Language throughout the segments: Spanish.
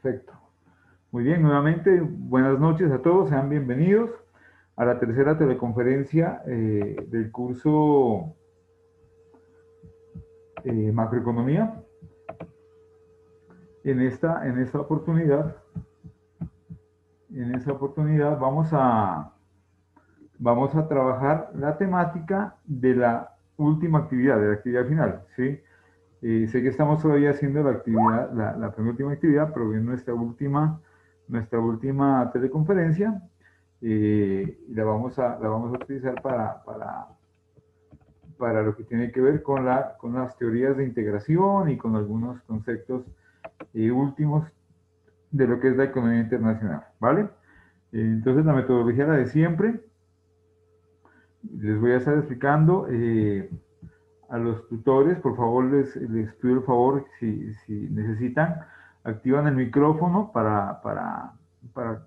Perfecto. Muy bien, nuevamente, buenas noches a todos, sean bienvenidos a la tercera teleconferencia del curso Macroeconomía. En esta oportunidad vamos a trabajar la temática de la última actividad, de la actividad final, ¿sí? Sé que estamos todavía haciendo la actividad, la penúltima actividad, pero en nuestra última teleconferencia y la vamos a utilizar para lo que tiene que ver con las teorías de integración y con algunos conceptos últimos de lo que es la economía internacional, ¿vale? Entonces la metodología la de siempre. Les voy a estar explicando a los tutores, por favor, les pido el favor, si necesitan, activan el micrófono para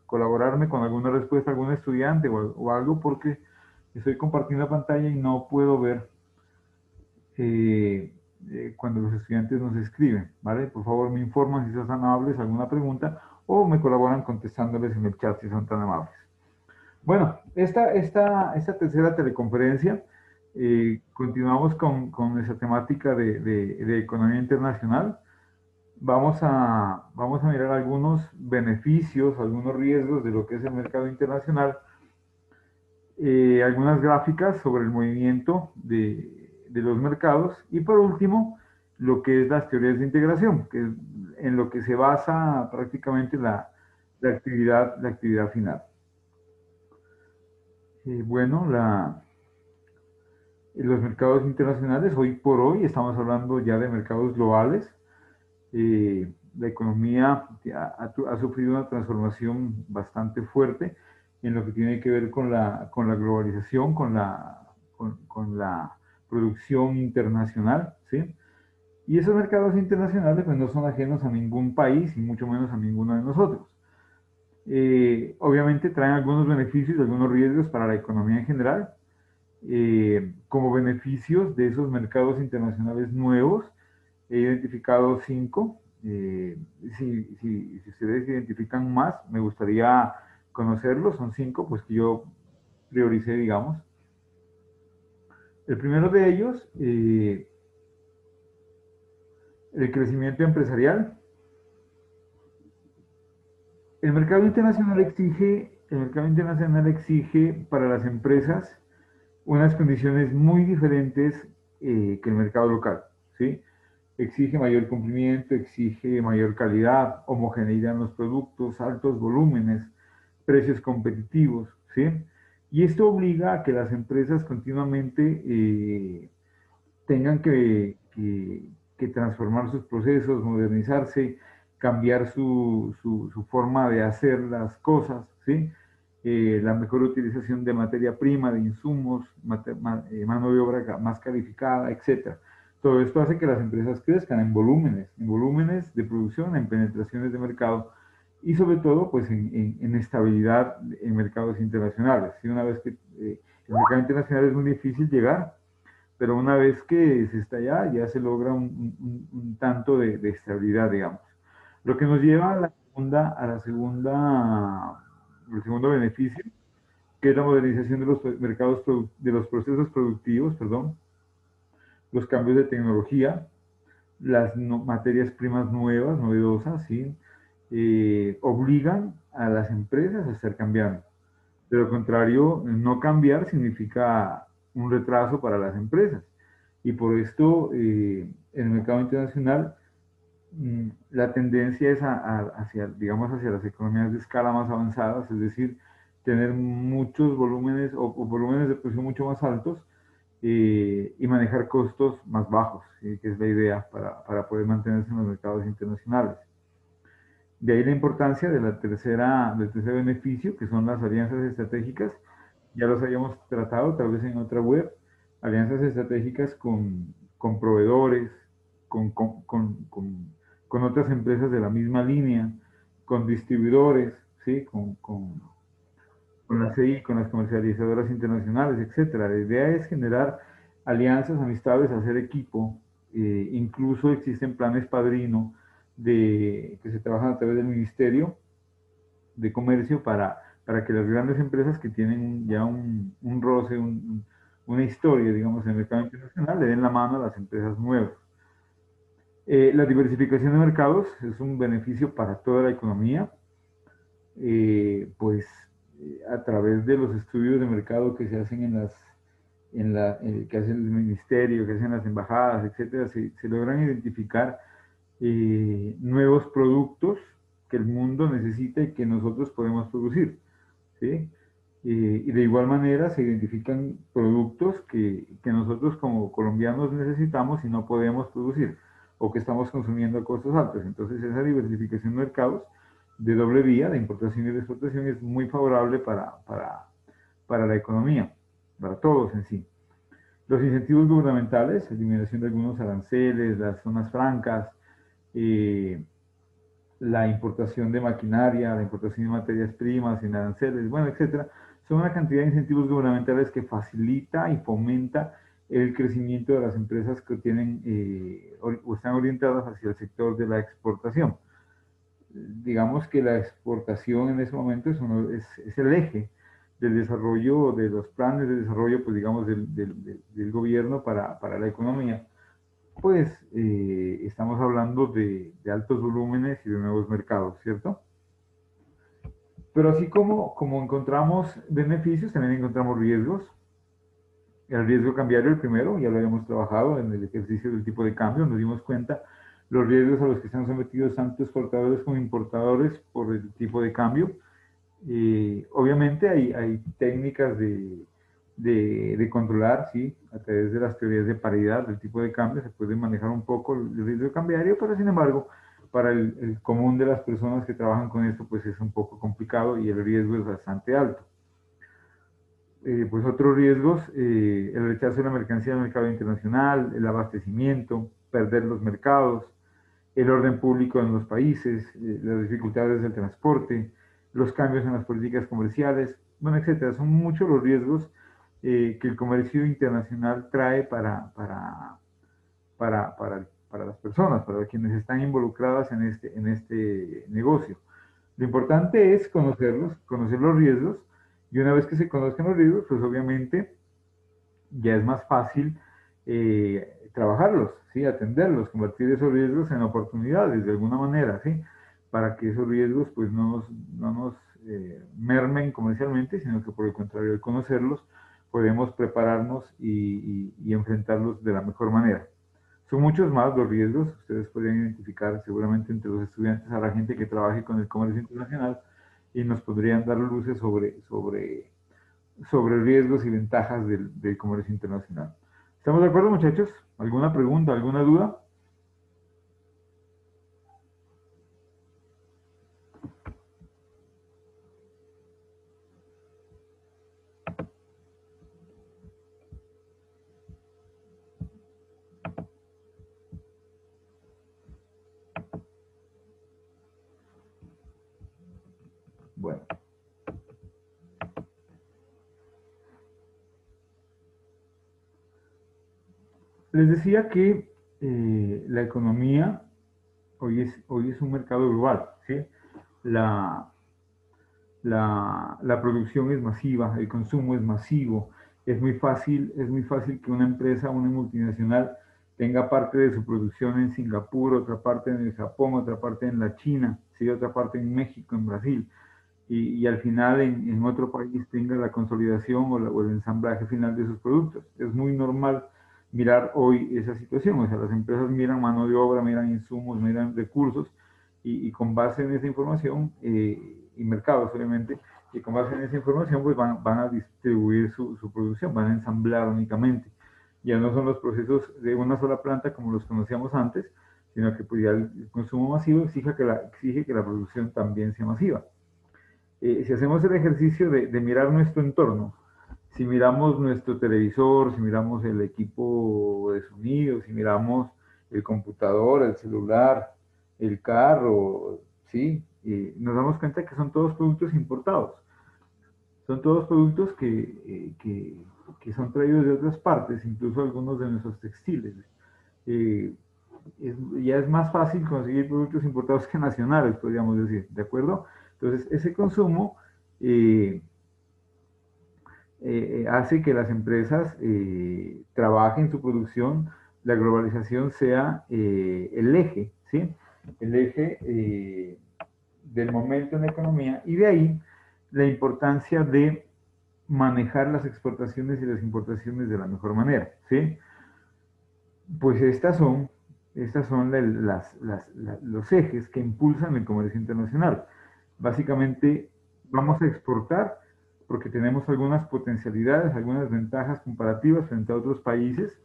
colaborarme con alguna respuesta a algún estudiante o algo, porque estoy compartiendo pantalla y no puedo ver cuando los estudiantes nos escriben, ¿vale? Por favor, me informan si son amables, alguna pregunta, o me colaboran contestándoles en el chat si son tan amables. Bueno, esta tercera teleconferencia, continuamos con esa temática de economía internacional. Vamos a mirar algunos beneficios, algunos riesgos de lo que es el mercado internacional, algunas gráficas sobre el movimiento de los mercados y por último, lo que es las teorías de integración, que es en lo que se basa prácticamente la actividad final. Bueno, los mercados internacionales, hoy por hoy estamos hablando ya de mercados globales. La economía ha sufrido una transformación bastante fuerte en lo que tiene que ver con la globalización, con la producción internacional, ¿sí? Y esos mercados internacionales pues no son ajenos a ningún país y mucho menos a ninguno de nosotros. Obviamente traen algunos beneficios y algunos riesgos para la economía en general. Como beneficios de esos mercados internacionales nuevos, he identificado 5. Si ustedes identifican más, me gustaría conocerlos. Son 5, pues que yo prioricé, digamos. El primero de ellos, el crecimiento empresarial. El mercado internacional exige para las empresas unas condiciones muy diferentes que el mercado local, ¿sí? Exige mayor cumplimiento, exige mayor calidad, homogeneidad en los productos, altos volúmenes, precios competitivos, ¿sí? Y esto obliga a que las empresas continuamente tengan que transformar sus procesos, modernizarse, cambiar su forma de hacer las cosas, ¿sí? La mejor utilización de materia prima, de insumos, mano de obra más calificada, etcétera. Todo esto hace que las empresas crezcan en volúmenes de producción, en penetraciones de mercado y sobre todo pues en estabilidad en mercados internacionales. ¿Sí? Una vez que el mercado internacional es muy difícil llegar, pero una vez que se está allá, ya se logra un tanto de estabilidad, digamos. Lo que nos lleva al segundo beneficio, que es la modernización de los mercados, de los procesos productivos, perdón, los cambios de tecnología, las materias primas nuevas, novedosas, ¿sí? Obligan a las empresas a estar cambiando. De lo contrario, no cambiar significa un retraso para las empresas. Y por esto, en el mercado internacional, la tendencia es digamos, hacia las economías de escala más avanzadas, es decir, tener muchos volúmenes o volúmenes de producción mucho más altos y manejar costos más bajos, ¿sí? Que es la idea para poder mantenerse en los mercados internacionales. De ahí la importancia del tercer beneficio, que son las alianzas estratégicas. Ya los habíamos tratado, tal vez en otra web, alianzas estratégicas con proveedores, con otras empresas de la misma línea, con distribuidores, ¿sí? Con la CI, con las comercializadoras internacionales, etcétera. La idea es generar alianzas, amistades, hacer equipo. Incluso existen planes padrino que se trabajan a través del Ministerio de Comercio para que las grandes empresas que tienen ya un roce, una historia, digamos, en el mercado internacional, le den la mano a las empresas nuevas. La diversificación de mercados es un beneficio para toda la economía, pues a través de los estudios de mercado que se hacen que hace el ministerio, que hacen las embajadas, etcétera, se logran identificar nuevos productos que el mundo necesita y que nosotros podemos producir, ¿sí? Y de igual manera se identifican productos que nosotros como colombianos necesitamos y no podemos producir o que estamos consumiendo a costos altos. Entonces esa diversificación de mercados de doble vía, de importación y de exportación, es muy favorable para la economía, para todos en sí. Los incentivos gubernamentales, eliminación de algunos aranceles, las zonas francas, eh, la importación de maquinaria, la importación de materias primas, sin aranceles, bueno, etcétera, son una cantidad de incentivos gubernamentales que facilita y fomenta el crecimiento de las empresas que tienen o están orientadas hacia el sector de la exportación. Digamos que la exportación en ese momento es el eje del desarrollo, de los planes de desarrollo, pues digamos, del gobierno para la economía. Pues estamos hablando de altos volúmenes y de nuevos mercados, ¿cierto? Pero así como encontramos beneficios, también encontramos riesgos. El riesgo cambiario, el primero, ya lo habíamos trabajado en el ejercicio del tipo de cambio, nos dimos cuenta los riesgos a los que están sometidos tanto exportadores como importadores por el tipo de cambio. Obviamente hay técnicas de controlar, ¿sí? A través de las teorías de paridad del tipo de cambio se puede manejar un poco el riesgo cambiario, pero sin embargo, para el común de las personas que trabajan con esto, pues es un poco complicado y el riesgo es bastante alto. Pues otros riesgos, el rechazo de la mercancía en el mercado internacional, el abastecimiento, perder los mercados, el orden público en los países, las dificultades del transporte, los cambios en las políticas comerciales, bueno, etcétera. Son muchos los riesgos que el comercio internacional trae para las personas, para quienes están involucradas en este negocio. Lo importante es conocerlos, conocer los riesgos, y una vez que se conozcan los riesgos, pues obviamente ya es más fácil trabajarlos, ¿sí? Atenderlos, convertir esos riesgos en oportunidades de alguna manera, ¿sí? Para que esos riesgos pues no nos mermen comercialmente, sino que por el contrario, al conocerlos, podemos prepararnos y enfrentarlos de la mejor manera. Son muchos más los riesgos, ustedes podrían identificar seguramente entre los estudiantes a la gente que trabaje con el comercio internacional y nos podrían dar luces sobre riesgos y ventajas del comercio internacional. ¿Estamos de acuerdo, muchachos? ¿Alguna pregunta, alguna duda? Bueno, les decía que la economía hoy es un mercado global, ¿sí? La, la producción es masiva, el consumo es masivo, es muy fácil que una empresa, una multinacional, tenga parte de su producción en Singapur, otra parte en el Japón, otra parte en la China, ¿sí? Otra parte en México, en Brasil, y al final en otro país tenga la consolidación o el ensamblaje final de sus productos. Es muy normal mirar hoy esa situación, o sea, las empresas miran mano de obra, miran insumos, miran recursos, y con base en esa información, y mercados obviamente, y con base en esa información pues van a distribuir su producción, van a ensamblar únicamente. Ya no son los procesos de una sola planta como los conocíamos antes, sino que pues ya el consumo masivo exige que la producción también sea masiva. Si hacemos el ejercicio de mirar nuestro entorno, si miramos nuestro televisor, si miramos el equipo de sonido, si miramos el computador, el celular, el carro, ¿sí? Nos damos cuenta que son todos productos importados. Son todos productos que son traídos de otras partes, incluso algunos de nuestros textiles. Eh, ya es más fácil conseguir productos importados que nacionales, podríamos decir, ¿de acuerdo? Entonces, ese consumo eh, hace que las empresas trabajen su producción, la globalización sea el eje, ¿sí? El eje del momento en la economía, y de ahí la importancia de manejar las exportaciones y las importaciones de la mejor manera, ¿sí? Pues estas son los ejes que impulsan el comercio internacional. Básicamente, vamos a exportar porque tenemos algunas potencialidades, algunas ventajas comparativas frente a otros países,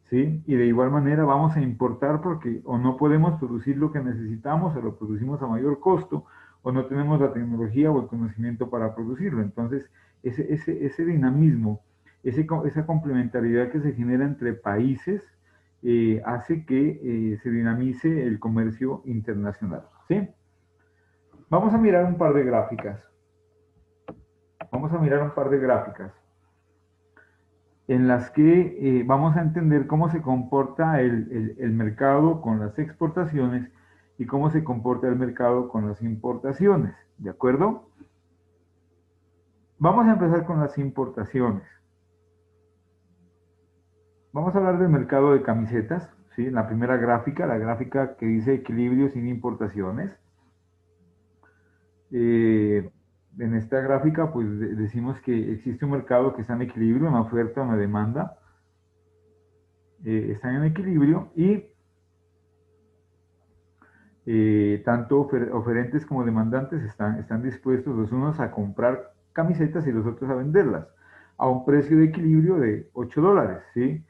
¿sí? Y de igual manera vamos a importar porque o no podemos producir lo que necesitamos o lo producimos a mayor costo o no tenemos la tecnología o el conocimiento para producirlo. Entonces, ese dinamismo, esa complementariedad que se genera entre países, hace que se dinamice el comercio internacional, ¿sí? Vamos a mirar un par de gráficas. Vamos a mirar un par de gráficas en las que vamos a entender cómo se comporta el mercado con las exportaciones y cómo se comporta el mercado con las importaciones, ¿de acuerdo? Vamos a empezar con las importaciones. Vamos a hablar del mercado de camisetas, ¿sí? En la primera gráfica, la gráfica que dice equilibrio sin importaciones. En esta gráfica, pues decimos que existe un mercado que está en equilibrio, una oferta, una demanda, están en equilibrio y tanto oferentes como demandantes están dispuestos los unos a comprar camisetas y los otros a venderlas a un precio de equilibrio de $8, ¿sí?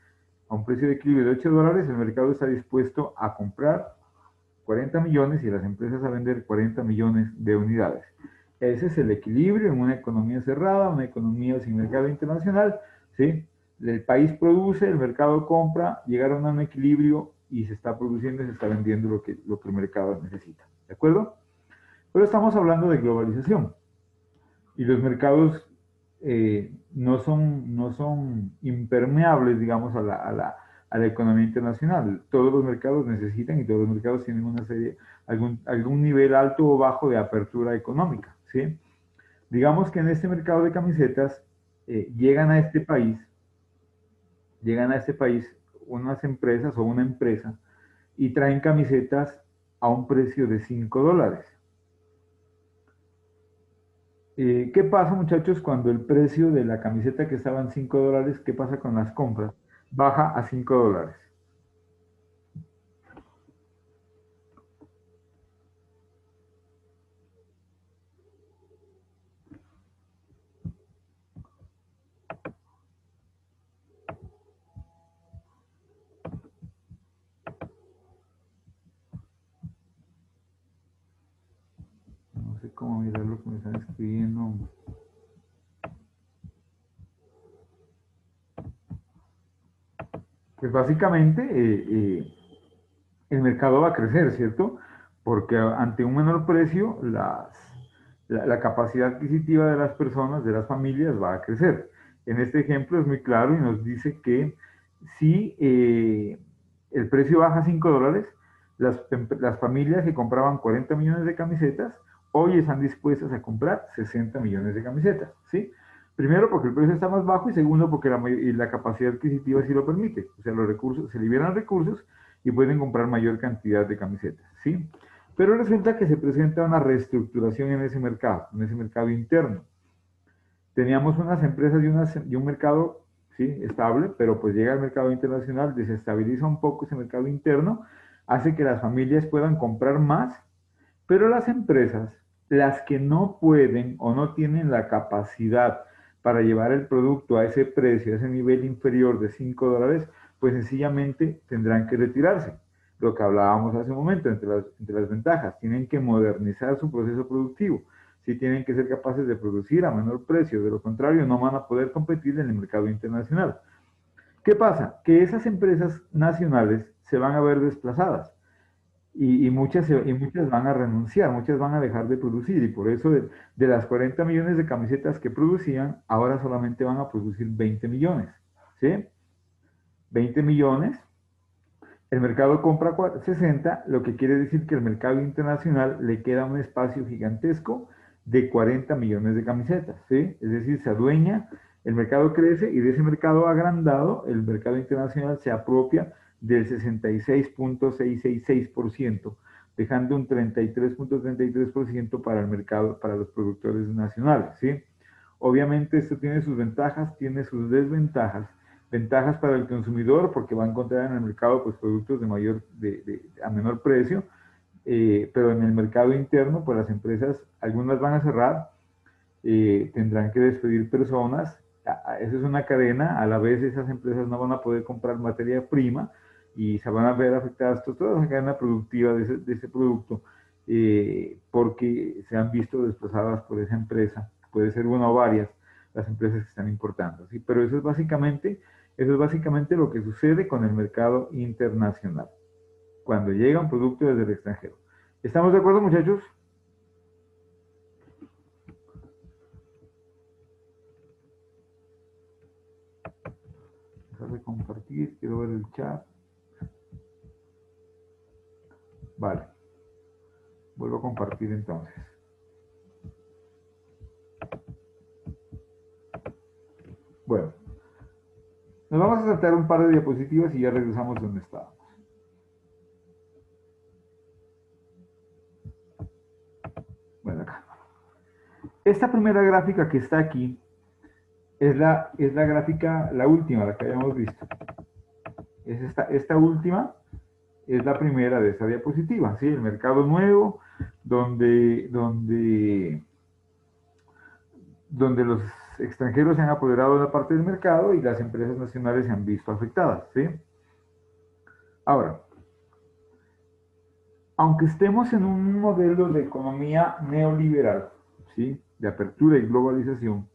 A un precio de equilibrio de $8, el mercado está dispuesto a comprar 40 millones y las empresas a vender 40 millones de unidades. Ese es el equilibrio en una economía cerrada, una economía sin mercado internacional, ¿sí? El país produce, el mercado compra, llegaron a un equilibrio y se está produciendo y se está vendiendo lo que el mercado necesita, ¿de acuerdo? Pero estamos hablando de globalización y los mercados no son impermeables, digamos, a la economía internacional. Todos los mercados necesitan y todos los mercados tienen una serie, algún nivel alto o bajo de apertura económica, ¿sí? Digamos que en este mercado de camisetas llegan a este país unas empresas o una empresa y traen camisetas a un precio de $5. ¿Qué pasa, muchachos, cuando el precio de la camiseta que estaba en $5, qué pasa con las compras? Baja a $5. No sé cómo mirar lo que me están escribiendo. Pues básicamente el mercado va a crecer, ¿cierto? Porque ante un menor precio, la capacidad adquisitiva de las personas, de las familias, va a crecer. En este ejemplo es muy claro y nos dice que si el precio baja a $5, las familias que compraban 40 millones de camisetas, hoy están dispuestas a comprar 60 millones de camisetas, ¿sí? Primero porque el precio está más bajo y segundo porque la capacidad adquisitiva sí lo permite. O sea, los recursos, se liberan recursos y pueden comprar mayor cantidad de camisetas, ¿sí? Pero resulta que se presenta una reestructuración en ese mercado interno. Teníamos unas empresas y un mercado, ¿sí? Estable, pero pues llega al mercado internacional, desestabiliza un poco ese mercado interno, hace que las familias puedan comprar más, pero las empresas, las que no pueden o no tienen la capacidad para llevar el producto a ese precio, a ese nivel inferior de $5, pues sencillamente tendrán que retirarse. Lo que hablábamos hace un momento entre las ventajas, tienen que modernizar su proceso productivo, si tienen que ser capaces de producir a menor precio, de lo contrario no van a poder competir en el mercado internacional. ¿Qué pasa? Que esas empresas nacionales se van a ver desplazadas y muchas van a renunciar, muchas van a dejar de producir y por eso de las 40 millones de camisetas que producían, ahora solamente van a producir 20 millones, ¿sí? 20 millones El mercado compra 60, lo que quiere decir que el mercado internacional le queda un espacio gigantesco de 40 millones de camisetas, ¿sí? Es decir, se adueña, el mercado crece y de ese mercado agrandado, el mercado internacional se apropia del 66.666%, dejando un 33.33% para el mercado, para los productores nacionales, ¿sí? Obviamente esto tiene sus ventajas, tiene sus desventajas. Ventajas para el consumidor porque va a encontrar en el mercado pues, productos a menor precio, pero en el mercado interno pues las empresas, algunas van a cerrar, tendrán que despedir personas, eso es una cadena, a la vez esas empresas no van a poder comprar materia prima y se van a ver afectadas toda la cadena productiva de ese producto porque se han visto desplazadas por esa empresa, puede ser una o varias las empresas que están importando, ¿sí? Pero eso es básicamente lo que sucede con el mercado internacional, cuando llega un producto desde el extranjero. ¿Estamos de acuerdo, muchachos? Dejar de compartir, quiero ver el chat. Vale. Vuelvo a compartir entonces. Bueno, nos vamos a saltar un par de diapositivas y ya regresamos donde estábamos. Bueno, acá. Esta primera gráfica que está aquí es la gráfica, la última, la que habíamos visto. Es esta última es la primera de esta diapositiva, ¿sí? El mercado nuevo, donde los extranjeros se han apoderado de la parte del mercado y las empresas nacionales se han visto afectadas, ¿sí? Ahora, aunque estemos en un modelo de economía neoliberal, ¿sí? De apertura y globalización,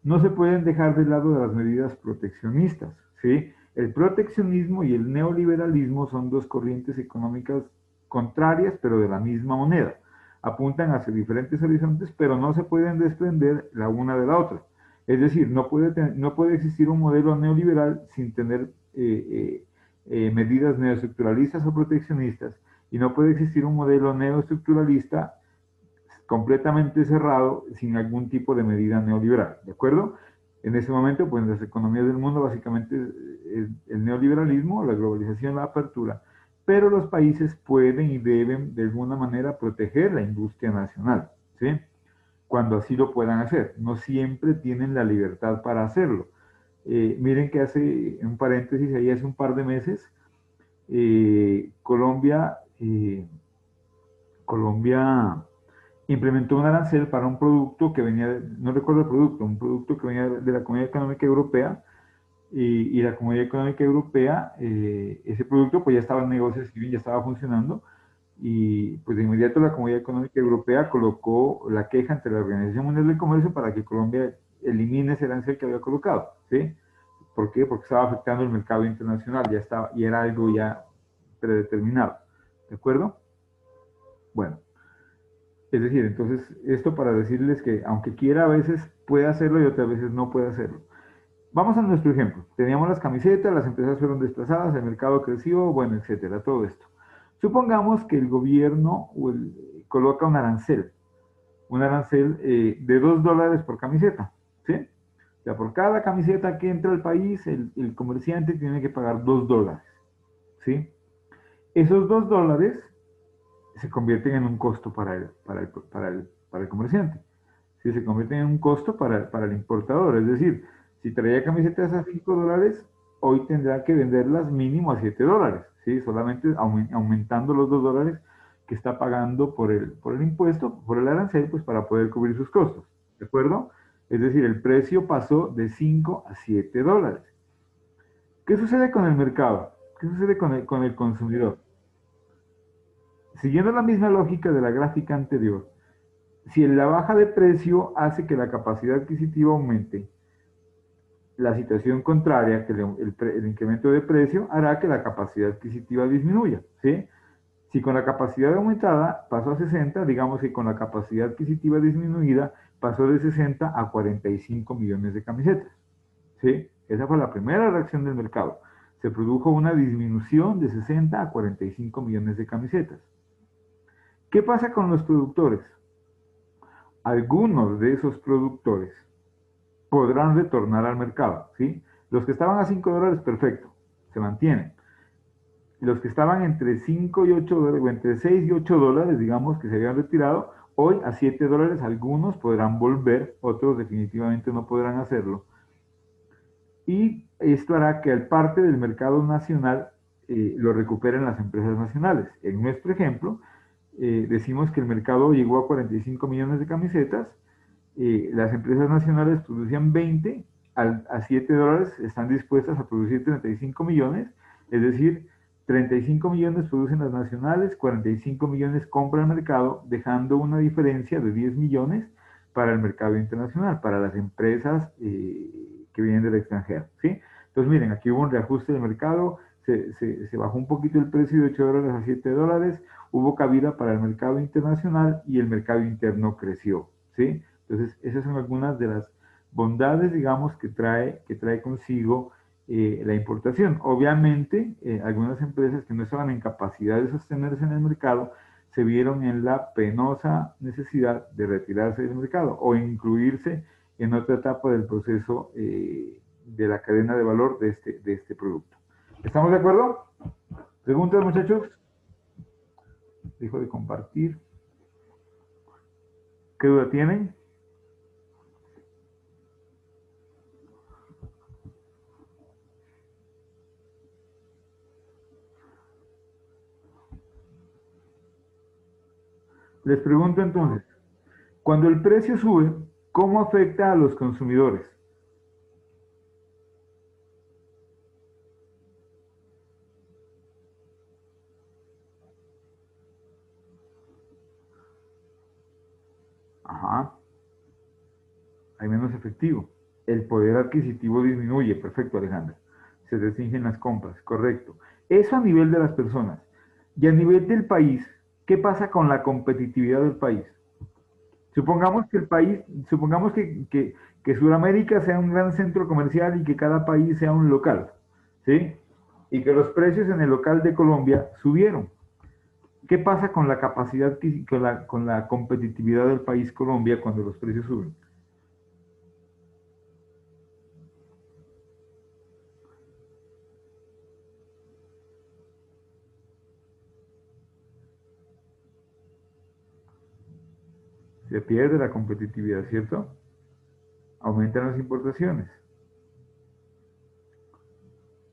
no se pueden dejar de lado las medidas proteccionistas, ¿sí? El proteccionismo y el neoliberalismo son dos corrientes económicas contrarias, pero de la misma moneda. Apuntan hacia diferentes horizontes, pero no se pueden desprender la una de la otra. Es decir, no puede existir un modelo neoliberal sin tener medidas neoestructuralistas o proteccionistas, y no puede existir un modelo neoestructuralista completamente cerrado sin algún tipo de medida neoliberal, ¿de acuerdo? En ese momento, pues las economías del mundo básicamente es el neoliberalismo, la globalización, la apertura, pero los países pueden y deben de alguna manera proteger la industria nacional, ¿sí? Cuando así lo puedan hacer. No siempre tienen la libertad para hacerlo. Miren que hace, un paréntesis, ahí hace un par de meses, Colombia implementó un arancel para un producto que venía, no recuerdo el producto, un producto que venía de la Comunidad Económica Europea y la Comunidad Económica Europea, ese producto pues ya estaba en negociación, ya estaba funcionando y pues de inmediato la Comunidad Económica Europea colocó la queja ante la Organización Mundial del Comercio para que Colombia elimine ese arancel que había colocado, ¿sí? ¿Por qué? Porque estaba afectando el mercado internacional, ya estaba, y era algo ya predeterminado, ¿de acuerdo? Bueno, es decir, entonces, esto para decirles que aunque quiera a veces puede hacerlo y otras veces no puede hacerlo. Vamos a nuestro ejemplo. Teníamos las camisetas, las empresas fueron desplazadas, el mercado creció, bueno, etcétera, todo esto. Supongamos que el gobierno coloca un arancel de $2 por camiseta, ¿sí? O sea, por cada camiseta que entra al país, el comerciante tiene que pagar $2, ¿sí? Esos $2 se convierten en un costo para el comerciante. Si se convierten en un costo para el importador, es decir, si traía camisetas a $5, hoy tendrá que venderlas mínimo a $7, ¿sí? Solamente aumentando los $2 que está pagando por el impuesto, por el arancel, pues para poder cubrir sus costos, ¿de acuerdo? Es decir, el precio pasó de 5 a $7. ¿Qué sucede con el mercado? ¿Qué sucede con el consumidor? Siguiendo la misma lógica de la gráfica anterior, si la baja de precio hace que la capacidad adquisitiva aumente, la situación contraria, que el incremento de precio, hará que la capacidad adquisitiva disminuya, ¿sí? Si con la capacidad aumentada pasó a 60, digamos que con la capacidad adquisitiva disminuida pasó de 60 a 45 millones de camisetas, ¿sí? Esa fue la primera reacción del mercado. se produjo una disminución de 60 a 45 millones de camisetas. ¿Qué pasa con los productores? Algunos de esos productores podrán retornar al mercado, ¿sí? Los que estaban a $5, perfecto, se mantienen. Los que estaban entre 5 y 8 dólares, o entre 6 y 8 dólares, digamos, que se habían retirado, hoy a 7 dólares algunos podrán volver, otros definitivamente no podrán hacerlo. Y esto hará que al parte del mercado nacional lo recuperen las empresas nacionales. En nuestro ejemplo, decimos que el mercado llegó a 45 millones de camisetas, las empresas nacionales producían 20, a 7 dólares están dispuestas a producir 35 millones, es decir, 35 millones producen las nacionales, 45 millones compra el mercado, dejando una diferencia de 10 millones para el mercado internacional, para las empresas que vienen del extranjero, ¿sí? Entonces, miren, aquí hubo un reajuste del mercado, se bajó un poquito el precio de 8 dólares a 7 dólares, hubo cabida para el mercado internacional y el mercado interno creció, ¿sí? Entonces, esas son algunas de las bondades, digamos, que trae consigo la importación. Obviamente, algunas empresas que no estaban en capacidad de sostenerse en el mercado se vieron en la penosa necesidad de retirarse del mercado o incluirse en otra etapa del proceso de la cadena de valor de este producto. ¿Estamos de acuerdo? ¿Preguntas, muchachos? Dejo de compartir. ¿Qué duda tienen? Les pregunto entonces, cuando el precio sube, ¿cómo afecta a los consumidores? Ajá, hay menos efectivo. El poder adquisitivo disminuye. Perfecto, Alejandra. Se restringen las compras, correcto. Eso a nivel de las personas. Y a nivel del país, ¿qué pasa con la competitividad del país? Supongamos que el país, supongamos que Sudamérica sea un gran centro comercial y que cada país sea un local, ¿sí? Y que los precios en el local de Colombia subieron. ¿Qué pasa con la capacidad, con la competitividad del país Colombia cuando los precios suben? Se pierde la competitividad, ¿cierto? Aumentan las importaciones.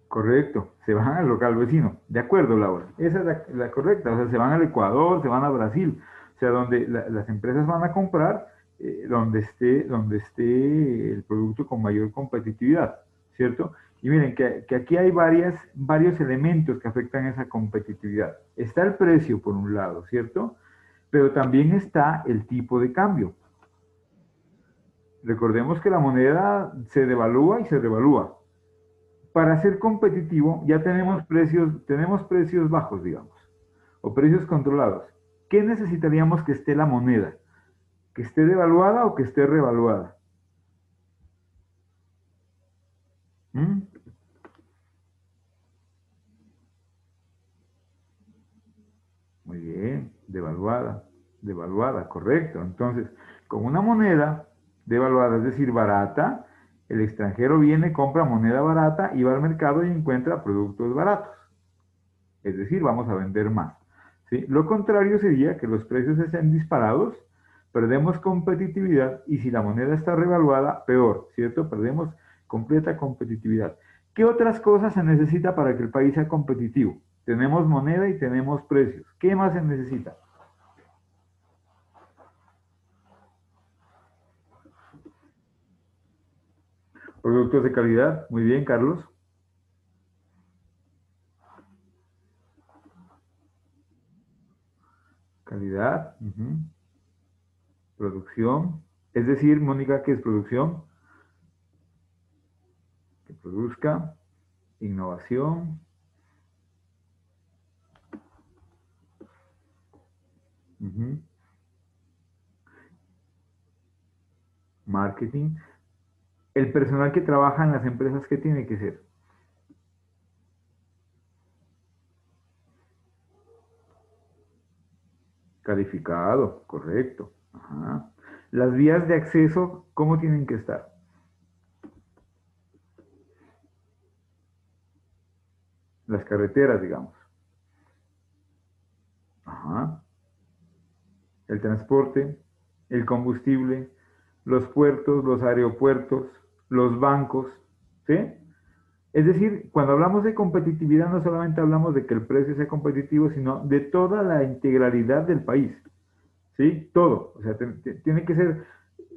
Correcto, se van al local vecino. De acuerdo, Laura. Esa es la correcta. O sea, se van al Ecuador, se van a Brasil. O sea, donde las empresas van a comprar donde esté el producto con mayor competitividad, ¿cierto? Y miren que aquí hay varios elementos que afectan esa competitividad. Está el precio, por un lado, ¿cierto? Pero también está el tipo de cambio. Recordemos que la moneda se devalúa y se revalúa. Para ser competitivo ya tenemos precios bajos, digamos, o precios controlados. ¿Qué necesitaríamos que esté la moneda? ¿Que esté devaluada o que esté revaluada? ¿Mm? Muy bien, devaluada, correcto. Entonces, con una moneda devaluada, es decir, barata, el extranjero viene, compra moneda barata y va al mercado y encuentra productos baratos. Es decir, vamos a vender más, ¿sí? Lo contrario sería que los precios estén disparados, perdemos competitividad y si la moneda está revaluada, peor, ¿cierto? Perdemos completa competitividad. ¿Qué otras cosas se necesita para que el país sea competitivo? Tenemos moneda y tenemos precios. ¿Qué más se necesita? Productos de calidad. Muy bien, Carlos. Calidad. Producción. Es decir, Mónica, ¿qué es producción? Que produzca. Innovación. Ujú. Marketing. El personal que trabaja en las empresas, ¿qué tiene que ser? Calificado, correcto. Ajá. Las vías de acceso, ¿cómo tienen que estar? Las carreteras, digamos. Ajá. El transporte, el combustible, los puertos, los aeropuertos, los bancos, ¿sí? Es decir, cuando hablamos de competitividad no solamente hablamos de que el precio sea competitivo, sino de toda la integralidad del país, ¿sí? Todo. O sea, tiene que ser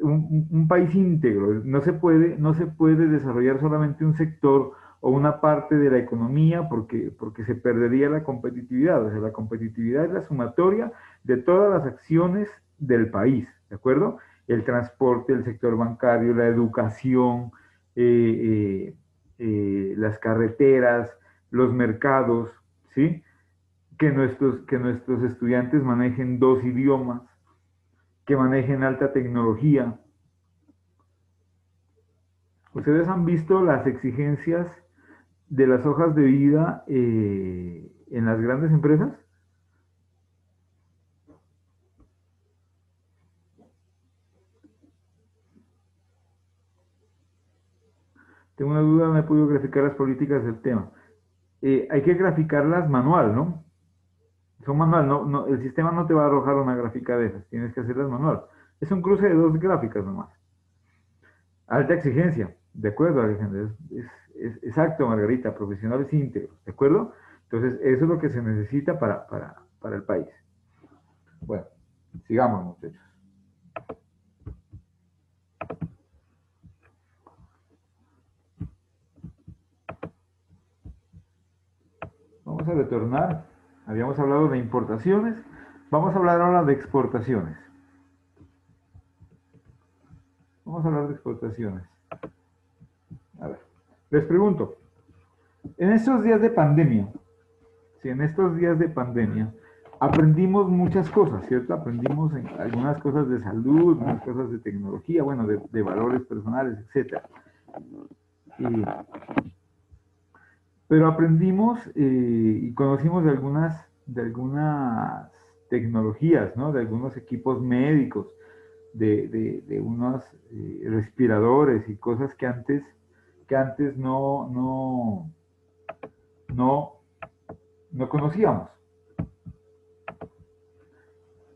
un país íntegro. No se puede desarrollar solamente un sector o una parte de la economía porque se perdería la competitividad. O sea, la competitividad es la sumatoria de todas las acciones del país, ¿de acuerdo? El transporte, el sector bancario, la educación, las carreteras, los mercados, ¿sí? Que nuestros estudiantes manejen dos idiomas, que manejen alta tecnología. ¿Ustedes han visto las exigencias de las hojas de vida en las grandes empresas? Tengo una duda, no he podido graficar las políticas del tema. Hay que graficarlas manual, ¿no? Son manual, el sistema no te va a arrojar una gráfica de esas, tienes que hacerlas manual. Es un cruce de dos gráficas nomás. Alta exigencia, de acuerdo, Alejandro, exacto, Margarita, profesionales íntegros, ¿de acuerdo? Entonces, eso es lo que se necesita para el país. Bueno, sigamos, muchachos. Vamos a retornar. Habíamos hablado de importaciones. Vamos a hablar ahora de exportaciones. Vamos a hablar de exportaciones. A ver, les pregunto, en estos días de pandemia, si en estos días de pandemia aprendimos muchas cosas, ¿cierto? Aprendimos algunas cosas de salud, algunas cosas de tecnología, bueno, de valores personales, etcétera. Pero aprendimos y conocimos de algunas tecnologías, ¿no? De algunos equipos médicos, de unos respiradores y cosas que antes no, no conocíamos.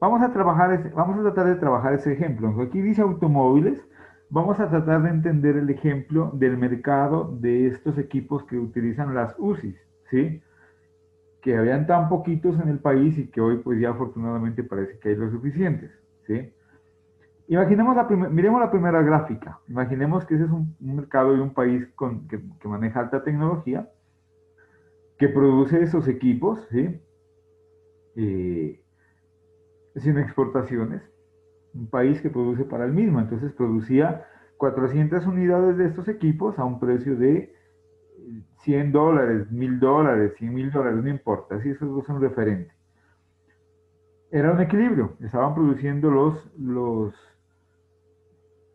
Vamos a tratar de trabajar ese ejemplo. Aquí dice automóviles. Vamos a tratar de entender el ejemplo del mercado de estos equipos que utilizan las UCIs, ¿sí? Que habían tan poquitos en el país y que hoy pues ya afortunadamente parece que hay lo suficientes, ¿sí? Miremos la primera gráfica. Imaginemos que ese es un mercado y un país que maneja alta tecnología, que produce esos equipos, ¿sí? Eh, Sin exportaciones, un país que produce para el mismo. Entonces producía 400 unidades de estos equipos a un precio de $100, $1000, $100,000, no importa, si esos dos son referentes. Era un equilibrio, estaban produciendo los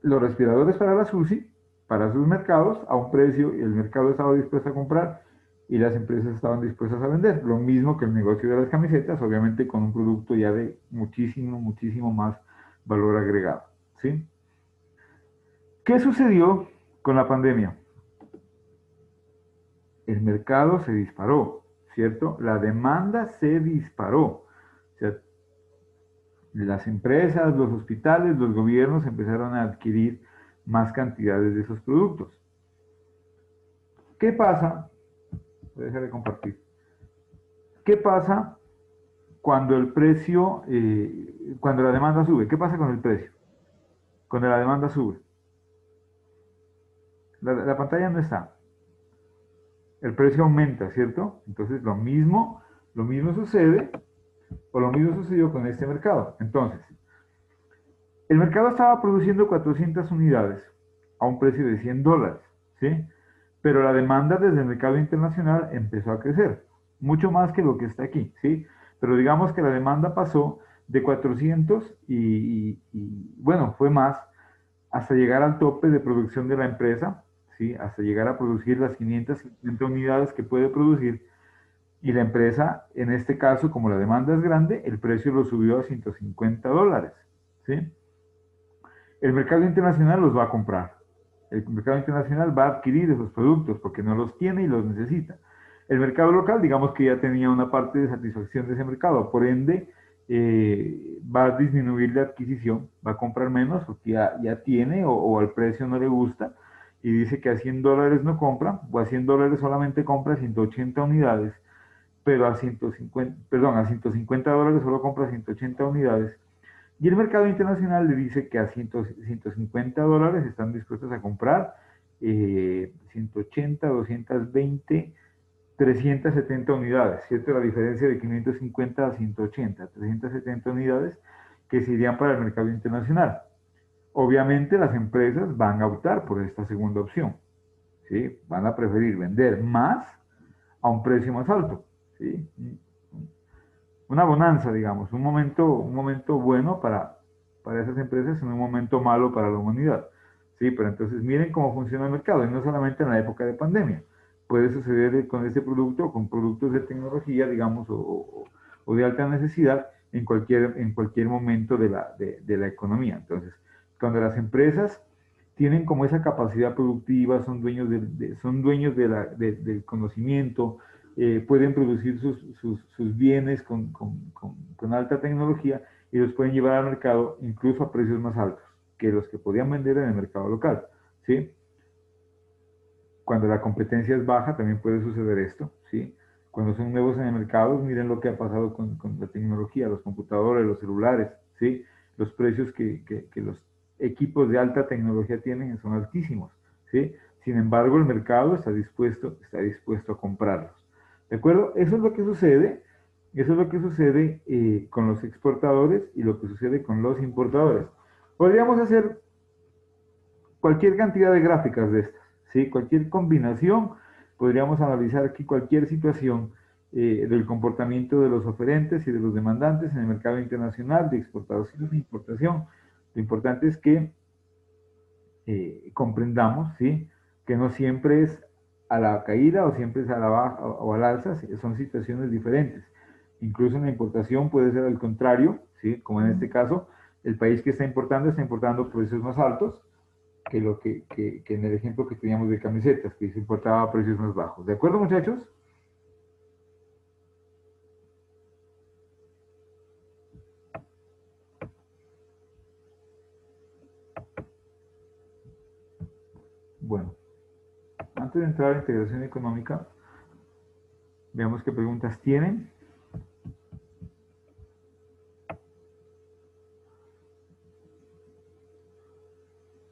respiradores para la SUSI, para sus mercados, a un precio y el mercado estaba dispuesto a comprar y las empresas estaban dispuestas a vender. Lo mismo que el negocio de las camisetas, obviamente con un producto ya de muchísimo, muchísimo más valor agregado, ¿sí? ¿Qué sucedió con la pandemia? El mercado se disparó, ¿cierto? La demanda se disparó. O sea, las empresas, los hospitales, los gobiernos empezaron a adquirir más cantidades de esos productos. ¿Qué pasa? Voy a dejar de compartir. ¿Qué pasa cuando el precio, cuando la demanda sube? ¿Qué pasa con el precio? Cuando la demanda sube. La pantalla no está. El precio aumenta, ¿cierto? Entonces lo mismo sucede, o lo mismo sucedió con este mercado. Entonces, el mercado estaba produciendo 400 unidades a un precio de $100, ¿sí? Pero la demanda desde el mercado internacional empezó a crecer, mucho más que lo que está aquí, ¿sí? Pero digamos que la demanda pasó de 400 bueno, fue más, hasta llegar al tope de producción de la empresa, ¿sí? Hasta llegar a producir las 550 unidades que puede producir. Y la empresa, en este caso, como la demanda es grande, el precio lo subió a $150, ¿sí? El mercado internacional los va a comprar. El mercado internacional va a adquirir esos productos porque no los tiene y los necesita. El mercado local, digamos que ya tenía una parte de satisfacción de ese mercado, por ende, va a disminuir la adquisición, va a comprar menos porque ya tiene o al precio no le gusta y dice que a $100 no compra, o a $100 solamente compra 180 unidades, pero a 150, perdón, a $150 solo compra 180 unidades. Y el mercado internacional le dice que a $150 están dispuestos a comprar 180, 220, 370 unidades, ¿cierto? La diferencia de 550 a 180, 370 unidades que se irían para el mercado internacional. Obviamente las empresas van a optar por esta segunda opción, ¿sí? Van a preferir vender más a un precio más alto, ¿sí? Una bonanza, digamos, un momento bueno para esas empresas y un momento malo para la humanidad. Sí, pero entonces miren cómo funciona el mercado, y no solamente en la época de pandemia. Puede suceder con este producto o con productos de tecnología, digamos, o de alta necesidad en cualquier momento de la economía. Entonces, cuando las empresas tienen como esa capacidad productiva, son dueños, son dueños del conocimiento, pueden producir sus bienes con alta tecnología y los pueden llevar al mercado incluso a precios más altos que los que podían vender en el mercado local, ¿sí? Cuando la competencia es baja también puede suceder esto, ¿sí? Cuando son nuevos en el mercado, miren lo que ha pasado con la tecnología, los computadores, los celulares, ¿sí? Los precios que los equipos de alta tecnología tienen son altísimos, ¿sí? Sin embargo, el mercado está dispuesto a comprarlos. ¿De acuerdo? Eso es lo que sucede, eso es lo que sucede con los exportadores y lo que sucede con los importadores. Podríamos hacer cualquier cantidad de gráficas de estas, ¿sí? Cualquier combinación, podríamos analizar aquí cualquier situación del comportamiento de los oferentes y de los demandantes en el mercado internacional de exportación e importación. Lo importante es que comprendamos, ¿sí? Que no siempre es a la caída o siempre es a la baja o al alza, son situaciones diferentes. Incluso en la importación puede ser al contrario, ¿sí? Como en este caso, el país que está importando precios más altos que lo que en el ejemplo que teníamos de camisetas, que se importaba a precios más bajos. ¿De acuerdo, muchachos? Bueno, antes de entrar a la integración económica, veamos qué preguntas tienen.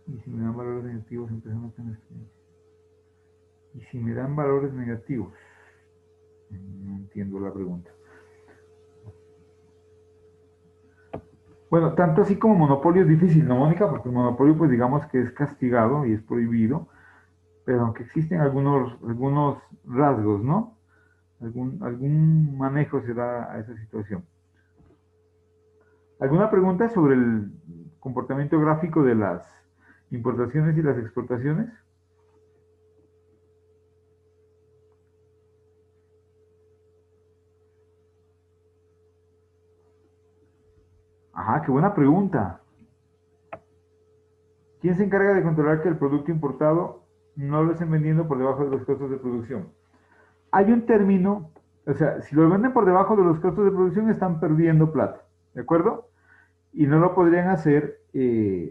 Y si me dan valores negativos, empezamos con esto. Y si me dan valores negativos, no entiendo la pregunta. Bueno, tanto así como monopolio es difícil, ¿no, Mónica? Porque el monopolio, pues digamos que es castigado y es prohibido, pero aunque existen algunos rasgos, ¿no? Algún manejo se da a esa situación. ¿Alguna pregunta sobre el comportamiento gráfico de las importaciones y las exportaciones? Ajá, qué buena pregunta. ¿Quién se encarga de controlar que el producto importado no lo estén vendiendo por debajo de los costos de producción? Hay un término, o sea, si lo venden por debajo de los costos de producción están perdiendo plata, ¿de acuerdo? Y no lo podrían hacer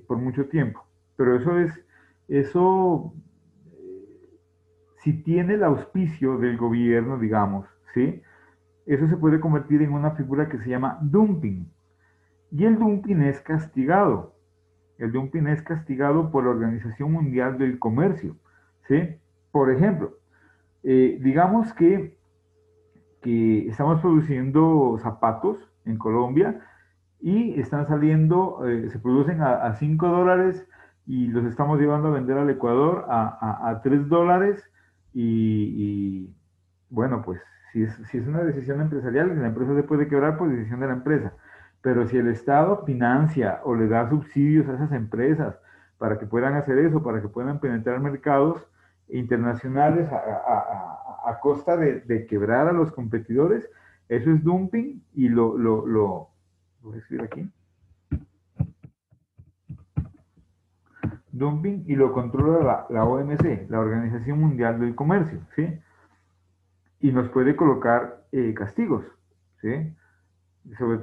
por mucho tiempo. Pero eso, si tiene el auspicio del gobierno, digamos, ¿sí? Eso se puede convertir en una figura que se llama dumping. Y el dumping es castigado. El dumping es castigado por la Organización Mundial del Comercio, ¿sí? Por ejemplo, digamos que estamos produciendo zapatos en Colombia y están saliendo, se producen a $5 y los estamos llevando a vender al Ecuador a $3 y, bueno, pues si es una decisión empresarial, la empresa se puede quebrar por decisión de la empresa, pero si el Estado financia o le da subsidios a esas empresas para que puedan hacer eso, para que puedan penetrar mercados internacionales a costa de quebrar a los competidores, eso es dumping y lo voy a escribir aquí, dumping y lo controla la OMC, la Organización Mundial del Comercio, ¿sí? Y nos puede colocar castigos, ¿sí?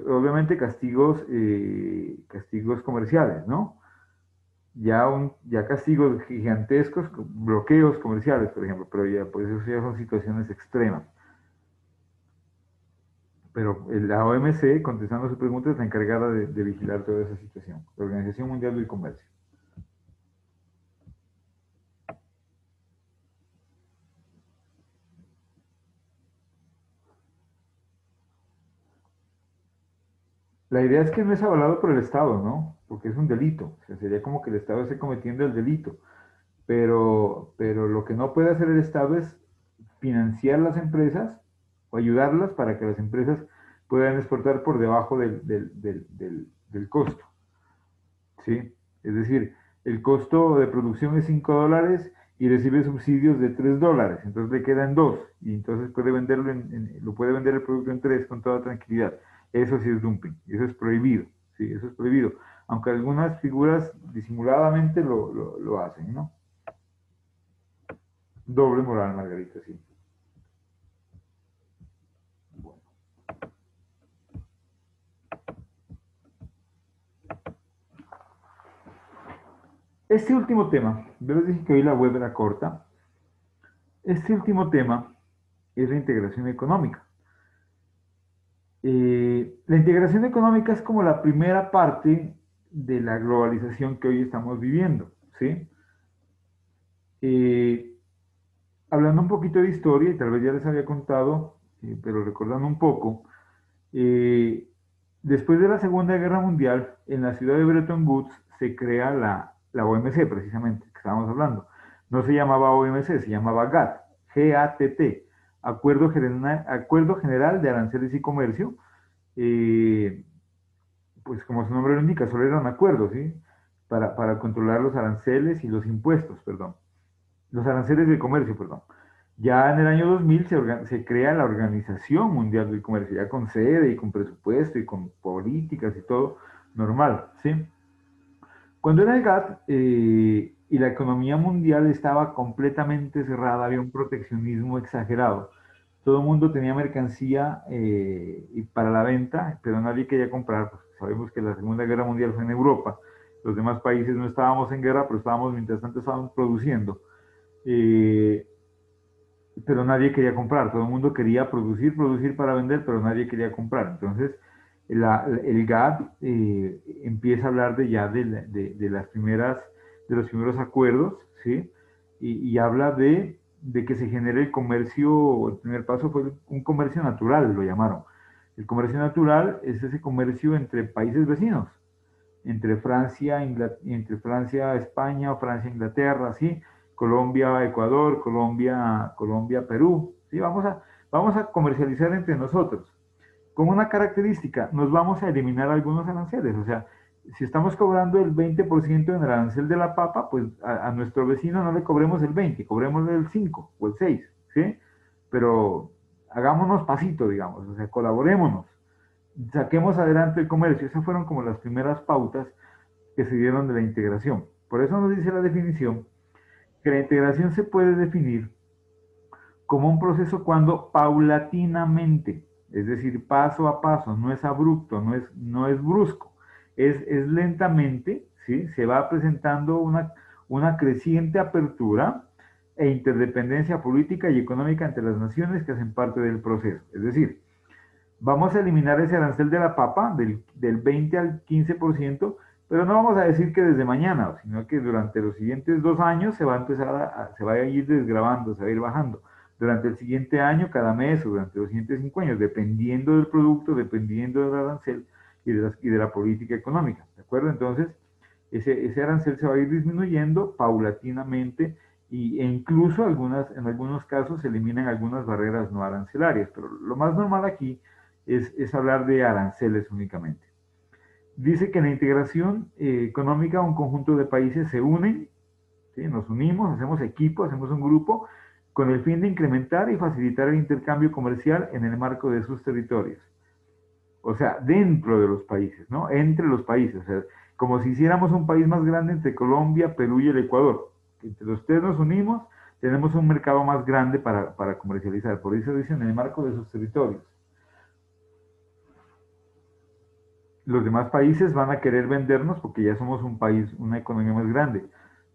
Obviamente castigos comerciales, ¿no? Ya castigos gigantescos, bloqueos comerciales, por ejemplo, pero ya, pues eso ya son situaciones extremas. Pero la OMC, contestando su pregunta, está encargada de vigilar toda esa situación, la Organización Mundial del Comercio. La idea es que no es avalado por el Estado, ¿no? Porque es un delito. O sea, sería como que el Estado esté cometiendo el delito. Pero lo que no puede hacer el Estado es financiar las empresas o ayudarlas para que las empresas puedan exportar por debajo del costo, ¿sí? Es decir, el costo de producción es $5 y recibe subsidios de $3, entonces le quedan 2 y entonces puede venderlo lo puede vender el producto en 3 con toda tranquilidad. Eso sí es dumping, eso es prohibido, sí, eso es prohibido. Aunque algunas figuras disimuladamente lo hacen, ¿no? Doble moral, Margarita, sí. Bueno. Este último tema, yo les dije que hoy la web era corta. Este último tema es la integración económica. La integración económica es como la primera parte de la globalización que hoy estamos viviendo, ¿sí? Eh, Hablando un poquito de historia, y tal vez ya les había contado, pero recordando un poco, eh, después de la Segunda Guerra Mundial, en la ciudad de Bretton Woods se crea la OMC, precisamente, que estábamos hablando. No se llamaba OMC, se llamaba GATT, G-A-T-T, Acuerdo General de Aranceles y Comercio. eh, pues como su nombre lo indica, solo era un acuerdo, ¿sí? Para controlar los aranceles y los impuestos, perdón. Los aranceles de comercio, perdón. Ya en el año 2000 se crea la Organización Mundial del Comercio, ya con sede y con presupuesto y con políticas y todo normal, ¿sí? Cuando era el GATT y la economía mundial estaba completamente cerrada, había un proteccionismo exagerado. Todo el mundo tenía mercancía y para la venta, pero nadie quería comprar. Pues sabemos que la Segunda Guerra Mundial fue en Europa. Los demás países no estábamos en guerra, pero mientras tanto, estábamos produciendo. Eh, pero nadie quería comprar. Todo el mundo quería producir para vender, pero nadie quería comprar. Entonces, el GATT empieza a hablar de las de los primeros acuerdos, ¿sí? Y habla de que se genere el comercio. El primer paso fue un comercio natural, lo llamaron. El comercio natural es ese comercio entre países vecinos, entre Francia, España, o Francia, Inglaterra, ¿sí? Colombia, Ecuador, Colombia, Perú, ¿sí? Vamos a comercializar entre nosotros. Con una característica, nos vamos a eliminar algunos aranceles, o sea, si estamos cobrando el 20% en el arancel de la papa, pues a nuestro vecino no le cobremos el 20, cobremos el 5 o el 6, ¿sí? Pero hagámonos pasito, digamos, o sea, colaborémonos, saquemos adelante el comercio. Esas fueron como las primeras pautas que se dieron de la integración. Por eso nos dice la definición que la integración se puede definir como un proceso cuando paulatinamente, es decir, paso a paso, no es abrupto, no es brusco, es lentamente, ¿sí? Se va presentando una creciente apertura e interdependencia política y económica entre las naciones que hacen parte del proceso. Es decir, vamos a eliminar ese arancel de la papa del 20 al 15%, pero no vamos a decir que desde mañana, sino que durante los siguientes 2 años se va a empezar se va a ir desgrabando, se va a ir bajando. Durante el siguiente año, cada mes, o durante los siguientes 5 años, dependiendo del producto, dependiendo del arancel y de la política económica. ¿De acuerdo? Entonces, ese arancel se va a ir disminuyendo paulatinamente e incluso en algunos casos se eliminan algunas barreras no arancelarias, pero lo más normal aquí es hablar de aranceles únicamente. Dice que en la integración económica un conjunto de países se unen, ¿sí? Nos unimos, hacemos equipo, hacemos un grupo con el fin de incrementar y facilitar el intercambio comercial en el marco de sus territorios. O sea, dentro de los países, ¿no? Entre los países, o sea, como si hiciéramos un país más grande entre Colombia, Perú y el Ecuador. Entre los tres nos unimos, tenemos un mercado más grande para comercializar. Por eso dicen en el marco de sus territorios. Los demás países van a querer vendernos porque ya somos un país, una economía más grande.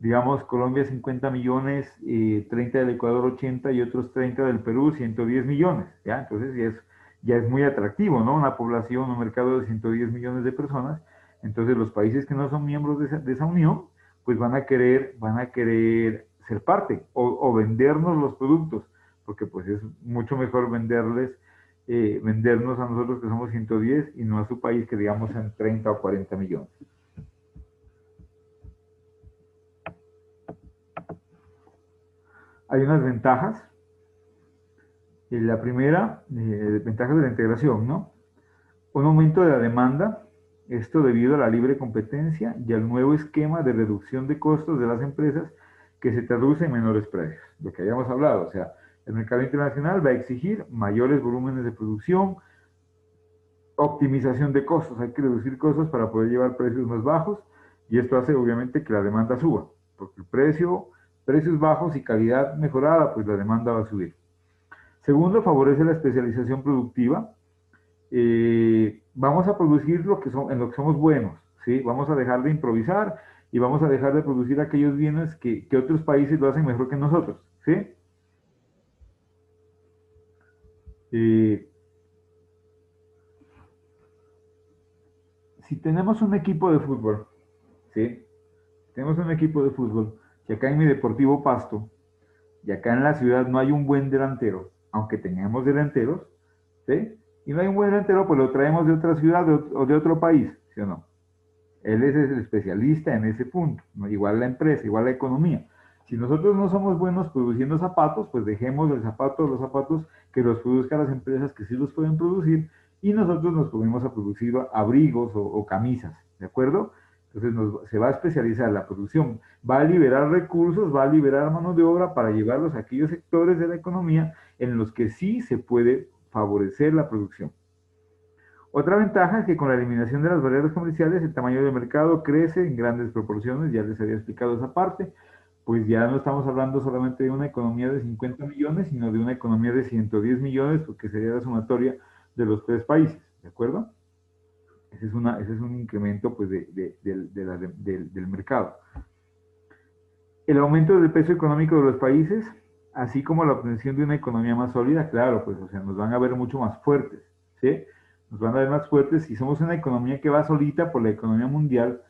Digamos, Colombia 50 millones, 30 del Ecuador 80 y otros 30 del Perú 110 millones, ¿ya? Entonces ya es muy atractivo, ¿no? Una población, un mercado de 110 millones de personas. Entonces los países que no son miembros de esa unión, pues van a querer ser parte o vendernos los productos, porque pues es mucho mejor vendernos a nosotros que somos 110 y no a su país que digamos en 30 o 40 millones. Hay unas ventajas. La primera, ventajas de la integración, ¿no? Un aumento de la demanda, esto debido a la libre competencia y al nuevo esquema de reducción de costos de las empresas que se traduce en menores precios. Lo que habíamos hablado, o sea, el mercado internacional va a exigir mayores volúmenes de producción, optimización de costos, hay que reducir costos para poder llevar precios más bajos y esto hace obviamente que la demanda suba, porque precios bajos y calidad mejorada, pues la demanda va a subir. Segundo, favorece la especialización productiva. Vamos a producir en lo que somos buenos, ¿sí? Vamos a dejar de improvisar y vamos a dejar de producir aquellos bienes que otros países lo hacen mejor que nosotros, ¿sí? Eh, si tenemos un equipo de fútbol, ¿sí? Tenemos un equipo de fútbol que acá en mi Deportivo Pasto y acá en la ciudad no hay un buen delantero, aunque tengamos delanteros, ¿sí? Y no hay un buen delantero, pues lo traemos de otra ciudad o de otro país, ¿sí o no? Él es el especialista en ese punto, ¿no? Igual la empresa, igual la economía. Si nosotros no somos buenos produciendo zapatos, pues dejemos los zapatos que los produzcan las empresas que sí los pueden producir y nosotros nos ponemos a producir abrigos o camisas, ¿de acuerdo? Entonces se va a especializar la producción, va a liberar recursos, va a liberar mano de obra para llevarlos a aquellos sectores de la economía en los que sí se puede favorecer la producción. Otra ventaja es que con la eliminación de las barreras comerciales el tamaño del mercado crece en grandes proporciones, ya les había explicado esa parte, pues ya no estamos hablando solamente de una economía de 50 millones, sino de una economía de 110 millones, porque sería la sumatoria de los tres países, ¿de acuerdo? Ese es un incremento pues, del mercado. El aumento del peso económico de los países, así como la obtención de una economía más sólida, claro, pues o sea, nos van a ver mucho más fuertes, ¿sí? Nos van a ver más fuertes. Si somos una economía que va solita por la economía mundial,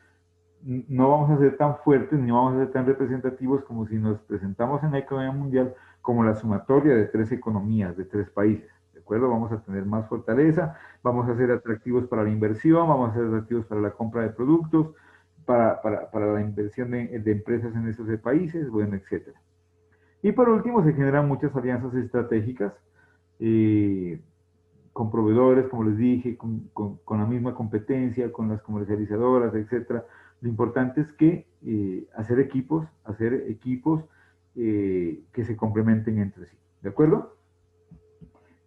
no vamos a ser tan fuertes ni vamos a ser tan representativos como si nos presentamos en la economía mundial como la sumatoria de tres economías, de tres países. ¿De acuerdo? Vamos a tener más fortaleza, vamos a ser atractivos para la inversión, vamos a ser atractivos para la compra de productos, para la inversión de empresas en esos países, bueno, etcétera. Y por último, se generan muchas alianzas estratégicas eh, con proveedores, como les dije, con la misma competencia, con las comercializadoras, etcétera. Lo importante es que hacer equipos que se complementen entre sí. ¿De acuerdo?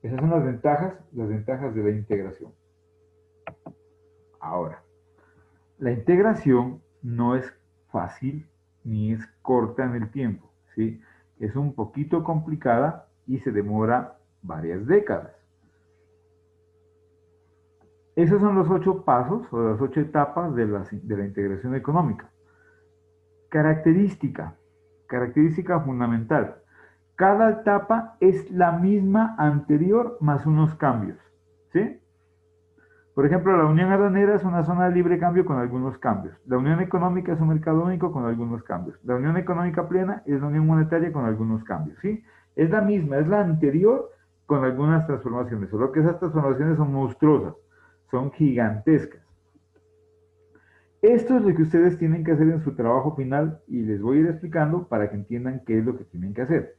Esas son las ventajas de la integración. Ahora, la integración no es fácil ni es corta en el tiempo, ¿sí? Es un poquito complicada y se demora varias décadas. Esos son los 8 pasos o las 8 etapas de la integración económica. Característica fundamental. Cada etapa es la misma anterior más unos cambios, ¿sí? Por ejemplo, la Unión Aduanera es una zona de libre cambio con algunos cambios. La Unión Económica es un mercado único con algunos cambios. La Unión Económica Plena es la Unión Monetaria con algunos cambios, ¿sí? Es la misma, es la anterior con algunas transformaciones, solo que esas transformaciones son monstruosas, son gigantescas. Esto es lo que ustedes tienen que hacer en su trabajo final y les voy a ir explicando para que entiendan qué es lo que tienen que hacer.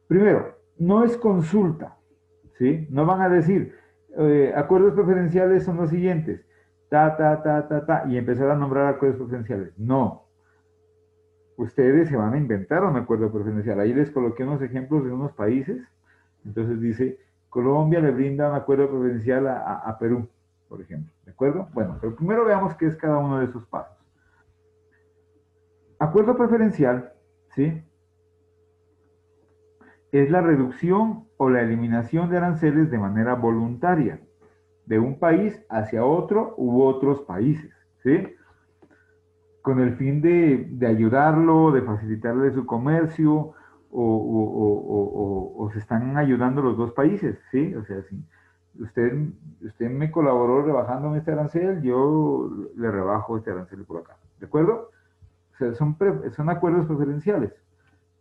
Primero, no es consulta, ¿sí? No van a decir, acuerdos preferenciales son los siguientes, y empezar a nombrar acuerdos preferenciales. No. ustedes se van a inventar un acuerdo preferencial. Ahí les coloqué unos ejemplos de unos países. Entonces dice, Colombia le brinda un acuerdo preferencial a Perú, por ejemplo. ¿De acuerdo? Bueno, pero primero veamos qué es cada uno de esos pasos. Acuerdo preferencial, ¿sí? Es la reducción o la eliminación de aranceles de manera voluntaria de un país hacia otro u otros países, ¿sí? Con el fin de ayudarlo, de facilitarle su comercio, o se están ayudando los dos países, ¿sí? O sea, si usted me colaboró rebajando este arancel, yo le rebajo este arancel por acá, ¿de acuerdo? O sea, son acuerdos preferenciales.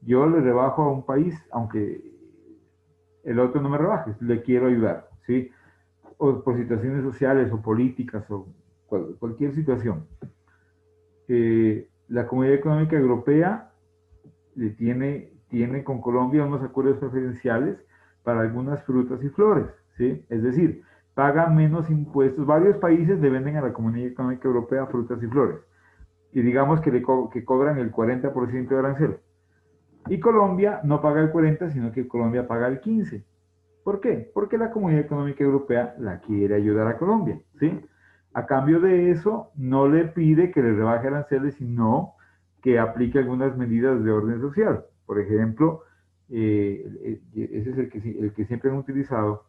Yo le rebajo a un país, aunque el otro no me rebaje, le quiero ayudar, ¿sí? O por situaciones sociales o políticas o cualquier situación. La Comunidad Económica Europea tiene con Colombia unos acuerdos preferenciales para algunas frutas y flores, ¿sí? Es decir, paga menos impuestos. Varios países le venden a la Comunidad Económica Europea frutas y flores. Y digamos que cobran el 40% de arancel. Y Colombia no paga el 40%, sino que Colombia paga el 15%. ¿Por qué? Porque la Comunidad Económica Europea la quiere ayudar a Colombia, ¿sí? A cambio de eso, no le pide que le rebaje aranceles, sino que aplique algunas medidas de orden social. Por ejemplo, ese es el que siempre han utilizado,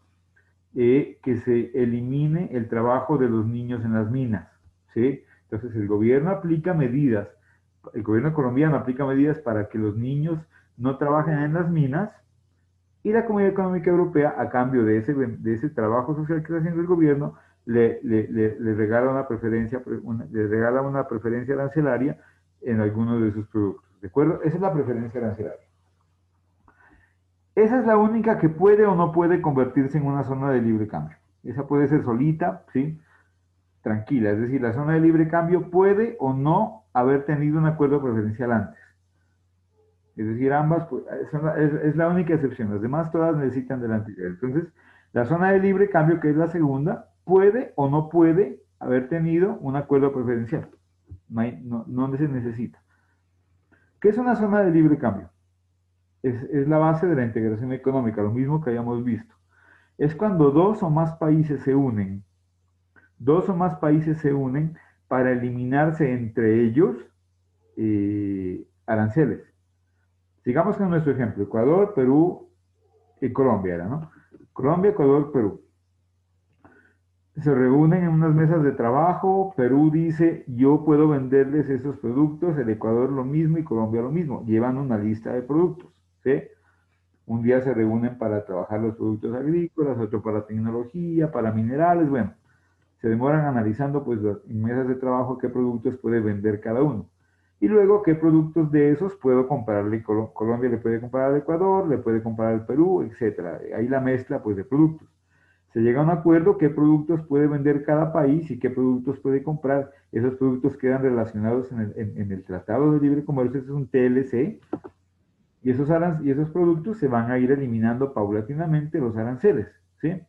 que se elimine el trabajo de los niños en las minas, ¿sí? Entonces el gobierno colombiano aplica medidas para que los niños no trabajen en las minas, y la Comunidad Económica Europea, a cambio de ese trabajo social que está haciendo el gobierno, le regala le regala una preferencia arancelaria en algunos de sus productos. ¿De acuerdo? Esa es la preferencia arancelaria. Esa es la única que puede o no puede convertirse en una zona de libre cambio. Esa puede ser solita, ¿sí? Tranquila. Es decir, la zona de libre cambio puede o no haber tenido un acuerdo preferencial antes. Es decir, ambas pues, es la única excepción. Las demás todas necesitan del anterior. Entonces, la zona de libre cambio, que es la segunda, puede o no puede haber tenido un acuerdo preferencial. No se necesita. ¿Qué es una zona de libre cambio? Es la base de la integración económica, lo mismo que hayamos visto. Es cuando dos o más países se unen para eliminarse entre ellos aranceles. Sigamos con nuestro ejemplo, Ecuador, Perú y Colombia era, ¿no? Colombia, Ecuador, Perú. Se reúnen en unas mesas de trabajo, Perú dice, yo puedo venderles esos productos, el Ecuador lo mismo y Colombia lo mismo. Llevan una lista de productos, ¿sí? Un día se reúnen para trabajar los productos agrícolas, otro para tecnología, para minerales, bueno, se demoran analizando pues en mesas de trabajo qué productos puede vender cada uno. Y luego qué productos de esos puedo comprarle. Colombia le puede comprar al Ecuador, le puede comprar al Perú, etcétera. Ahí la mezcla pues de productos. Se llega a un acuerdo qué productos puede vender cada país y qué productos puede comprar. Esos productos quedan relacionados en el Tratado de Libre Comercio, es un TLC, y esos productos se van a ir eliminando paulatinamente los aranceles, ¿sí?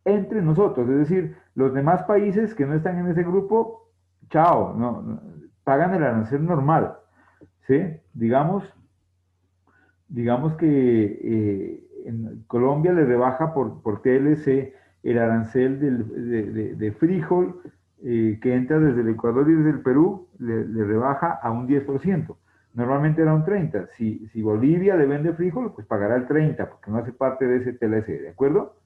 Entre nosotros, es decir, los demás países que no están en ese grupo, chao, pagan el arancel normal, ¿sí? Digamos que en Colombia le rebaja por TLC el arancel de frijol que entra desde el Ecuador y desde el Perú, le rebaja a un 10%. Normalmente era un 30%. Si Bolivia le vende frijol, pues pagará el 30%, porque no hace parte de ese TLC, ¿de acuerdo?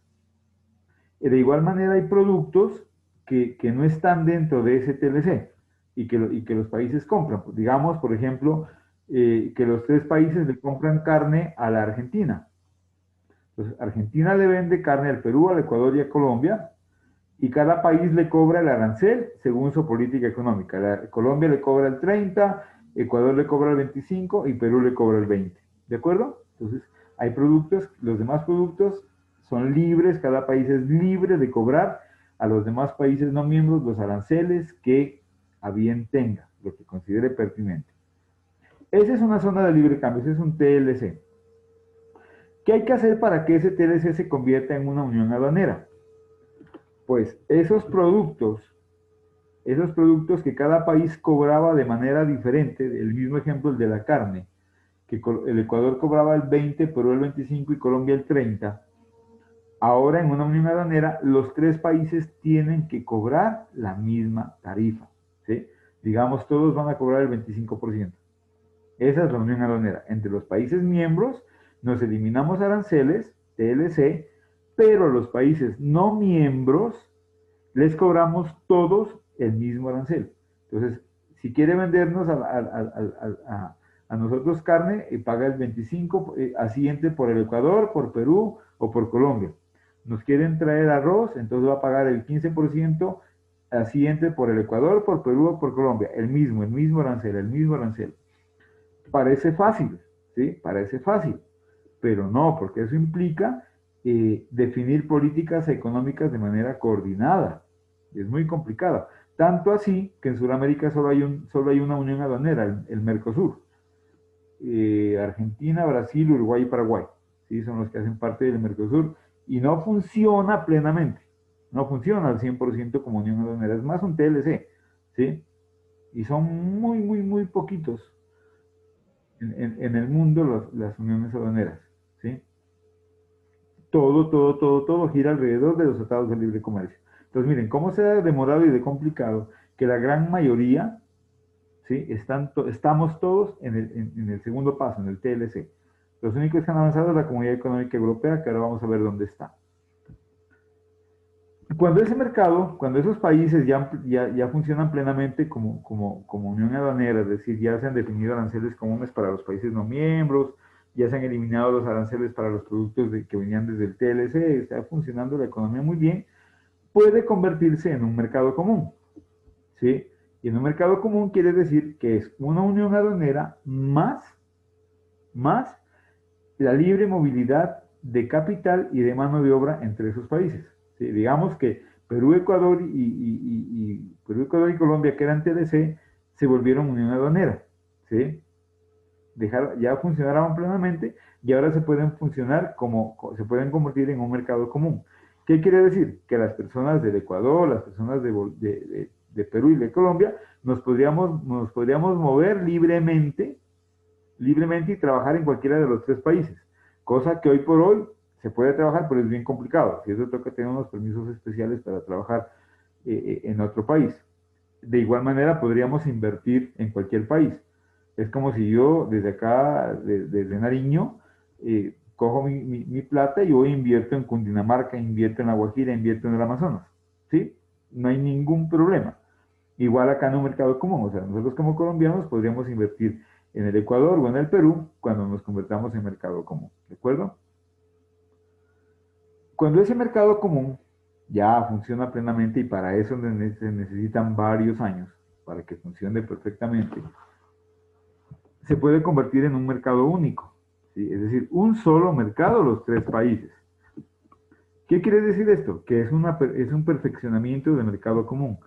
De igual manera hay productos que no están dentro de ese TLC y que los países compran. Pues digamos, por ejemplo, que los tres países le compran carne a la Argentina. Entonces, Argentina le vende carne al Perú, al Ecuador y a Colombia, y cada país le cobra el arancel según su política económica. Colombia le cobra el 30, Ecuador le cobra el 25 y Perú le cobra el 20. ¿De acuerdo? Entonces, hay productos, los demás productos son libres, cada país es libre de cobrar a los demás países no miembros los aranceles que a bien tenga, lo que considere pertinente. Esa es una zona de libre cambio, ese es un TLC. ¿Qué hay que hacer para que ese TLC se convierta en una unión aduanera? Pues esos productos esos productos que cada país cobraba de manera diferente, el mismo ejemplo, el de la carne, que el Ecuador cobraba el 20, Perú el 25 y Colombia el 30. Ahora en una unión aduanera los tres países tienen que cobrar la misma tarifa, ¿sí? Digamos, todos van a cobrar el 25%. Esa es la unión aduanera. Entre los países miembros nos eliminamos aranceles, TLC, pero a los países no miembros les cobramos todos el mismo arancel. Entonces, si quiere vendernos a nosotros carne, paga el 25, así entre por el Ecuador, por Perú o por Colombia. Nos quieren traer arroz, entonces va a pagar el 15%, así entre por el Ecuador, por Perú o por Colombia. El mismo arancel, el mismo arancel. Parece fácil, ¿sí? Parece fácil, pero no, porque eso implica definir políticas económicas de manera coordinada. Es muy complicado. Tanto así que en Sudamérica solo hay una unión aduanera, el Mercosur. Argentina, Brasil, Uruguay y Paraguay. ¿Sí? Son los que hacen parte del Mercosur y no funciona plenamente. No funciona al 100% como unión aduanera. Es más un TLC. ¿Sí? Y son muy poquitos en el mundo las uniones aduaneras. ¿Sí? Todo gira alrededor de los tratados de libre comercio. Entonces, miren, cómo se ha demorado y de complicado que la gran mayoría, ¿sí? Estamos todos en el segundo paso, en el TLC. Los únicos que han avanzado es la Comunidad Económica Europea, que ahora vamos a ver dónde está. Cuando ese mercado, cuando esos países ya funcionan plenamente como unión aduanera, es decir, ya se han definido aranceles comunes para los países no miembros, ya se han eliminado los aranceles para los productos que venían desde el TLC, está funcionando la economía muy bien, puede convertirse en un mercado común, ¿sí? Y en un mercado común quiere decir que es una unión aduanera más la libre movilidad de capital y de mano de obra entre esos países. ¿Sí? Digamos que Perú, Ecuador Ecuador y Colombia, que eran TLC, se volvieron unión aduanera. ¿Sí? Ya funcionaban plenamente y ahora se pueden funcionar se pueden convertir en un mercado común. ¿Qué quiere decir? Que las personas del Ecuador, las personas de Perú y de Colombia, nos podríamos mover libremente y trabajar en cualquiera de los tres países, cosa que hoy por hoy se puede trabajar, pero es bien complicado. Si eso toca tener unos permisos especiales para trabajar en otro país. De igual manera, podríamos invertir en cualquier país. Es como si yo desde acá, desde Nariño, cojo mi plata y yo invierto en Cundinamarca, invierto en La Guajira, invierto en el Amazonas. ¿Sí? No hay ningún problema. Igual acá en un mercado común, o sea, nosotros como colombianos podríamos invertir en el Ecuador o en el Perú cuando nos convertamos en mercado común, ¿de acuerdo? Cuando ese mercado común ya funciona plenamente y para eso se necesitan varios años para que funcione perfectamente, se puede convertir en un mercado único, ¿sí? Es decir, un solo mercado los tres países. ¿Qué quiere decir esto? Que es un perfeccionamiento del mercado común.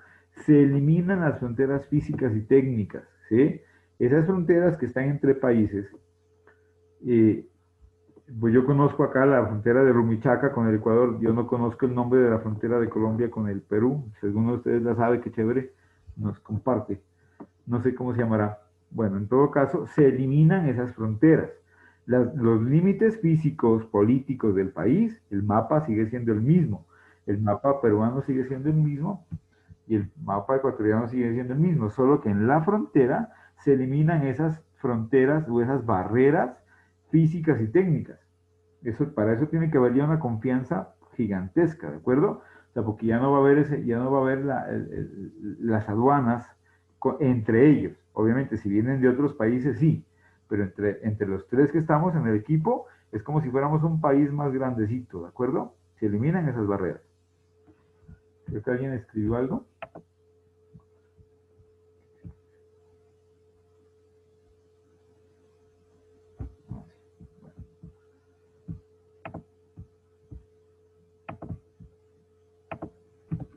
Se eliminan las fronteras físicas y técnicas, ¿sí? Esas fronteras que están entre países. eh, pues yo conozco acá la frontera de Rumichaca con el Ecuador. Yo no conozco el nombre de la frontera de Colombia con el Perú. Si alguno de ustedes la sabe, qué chévere, nos comparte. No sé cómo se llamará. Bueno, en todo caso, se eliminan esas fronteras. Los límites físicos, políticos del país, el mapa sigue siendo el mismo. El mapa peruano sigue siendo el mismo y el mapa ecuatoriano sigue siendo el mismo, solo que en la frontera se eliminan esas fronteras o esas barreras físicas y técnicas. Para eso tiene que haber ya una confianza gigantesca, ¿de acuerdo? O sea, porque ya no va a haber las aduanas entre ellos. Obviamente, si vienen de otros países, sí, pero entre los tres que estamos en el equipo, es como si fuéramos un país más grandecito, ¿de acuerdo? Se eliminan esas barreras. Creo que alguien escribió algo.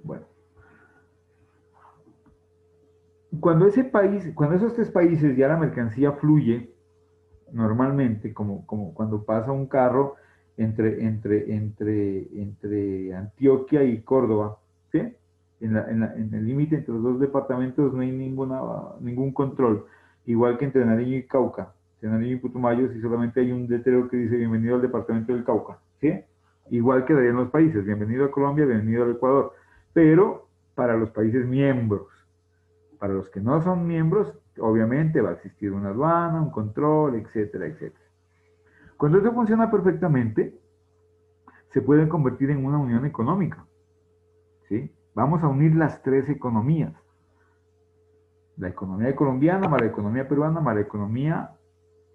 Bueno, cuando esos tres países ya la mercancía fluye normalmente, como cuando pasa un carro entre Antioquia y Córdoba, ¿sí? en el límite entre los dos departamentos no hay ningún control, igual que entre Nariño y Cauca, entre Nariño y Putumayo, si solamente hay un letrero que dice bienvenido al departamento del Cauca, ¿sí? Igual que en los países, bienvenido a Colombia, bienvenido al Ecuador, pero para los países miembros. Para los que no son miembros, obviamente va a existir una aduana, un control, etcétera, etcétera. Cuando eso funciona perfectamente, se puede convertir en una unión económica, ¿sí? Vamos a unir las tres economías. La economía colombiana más la economía peruana más la economía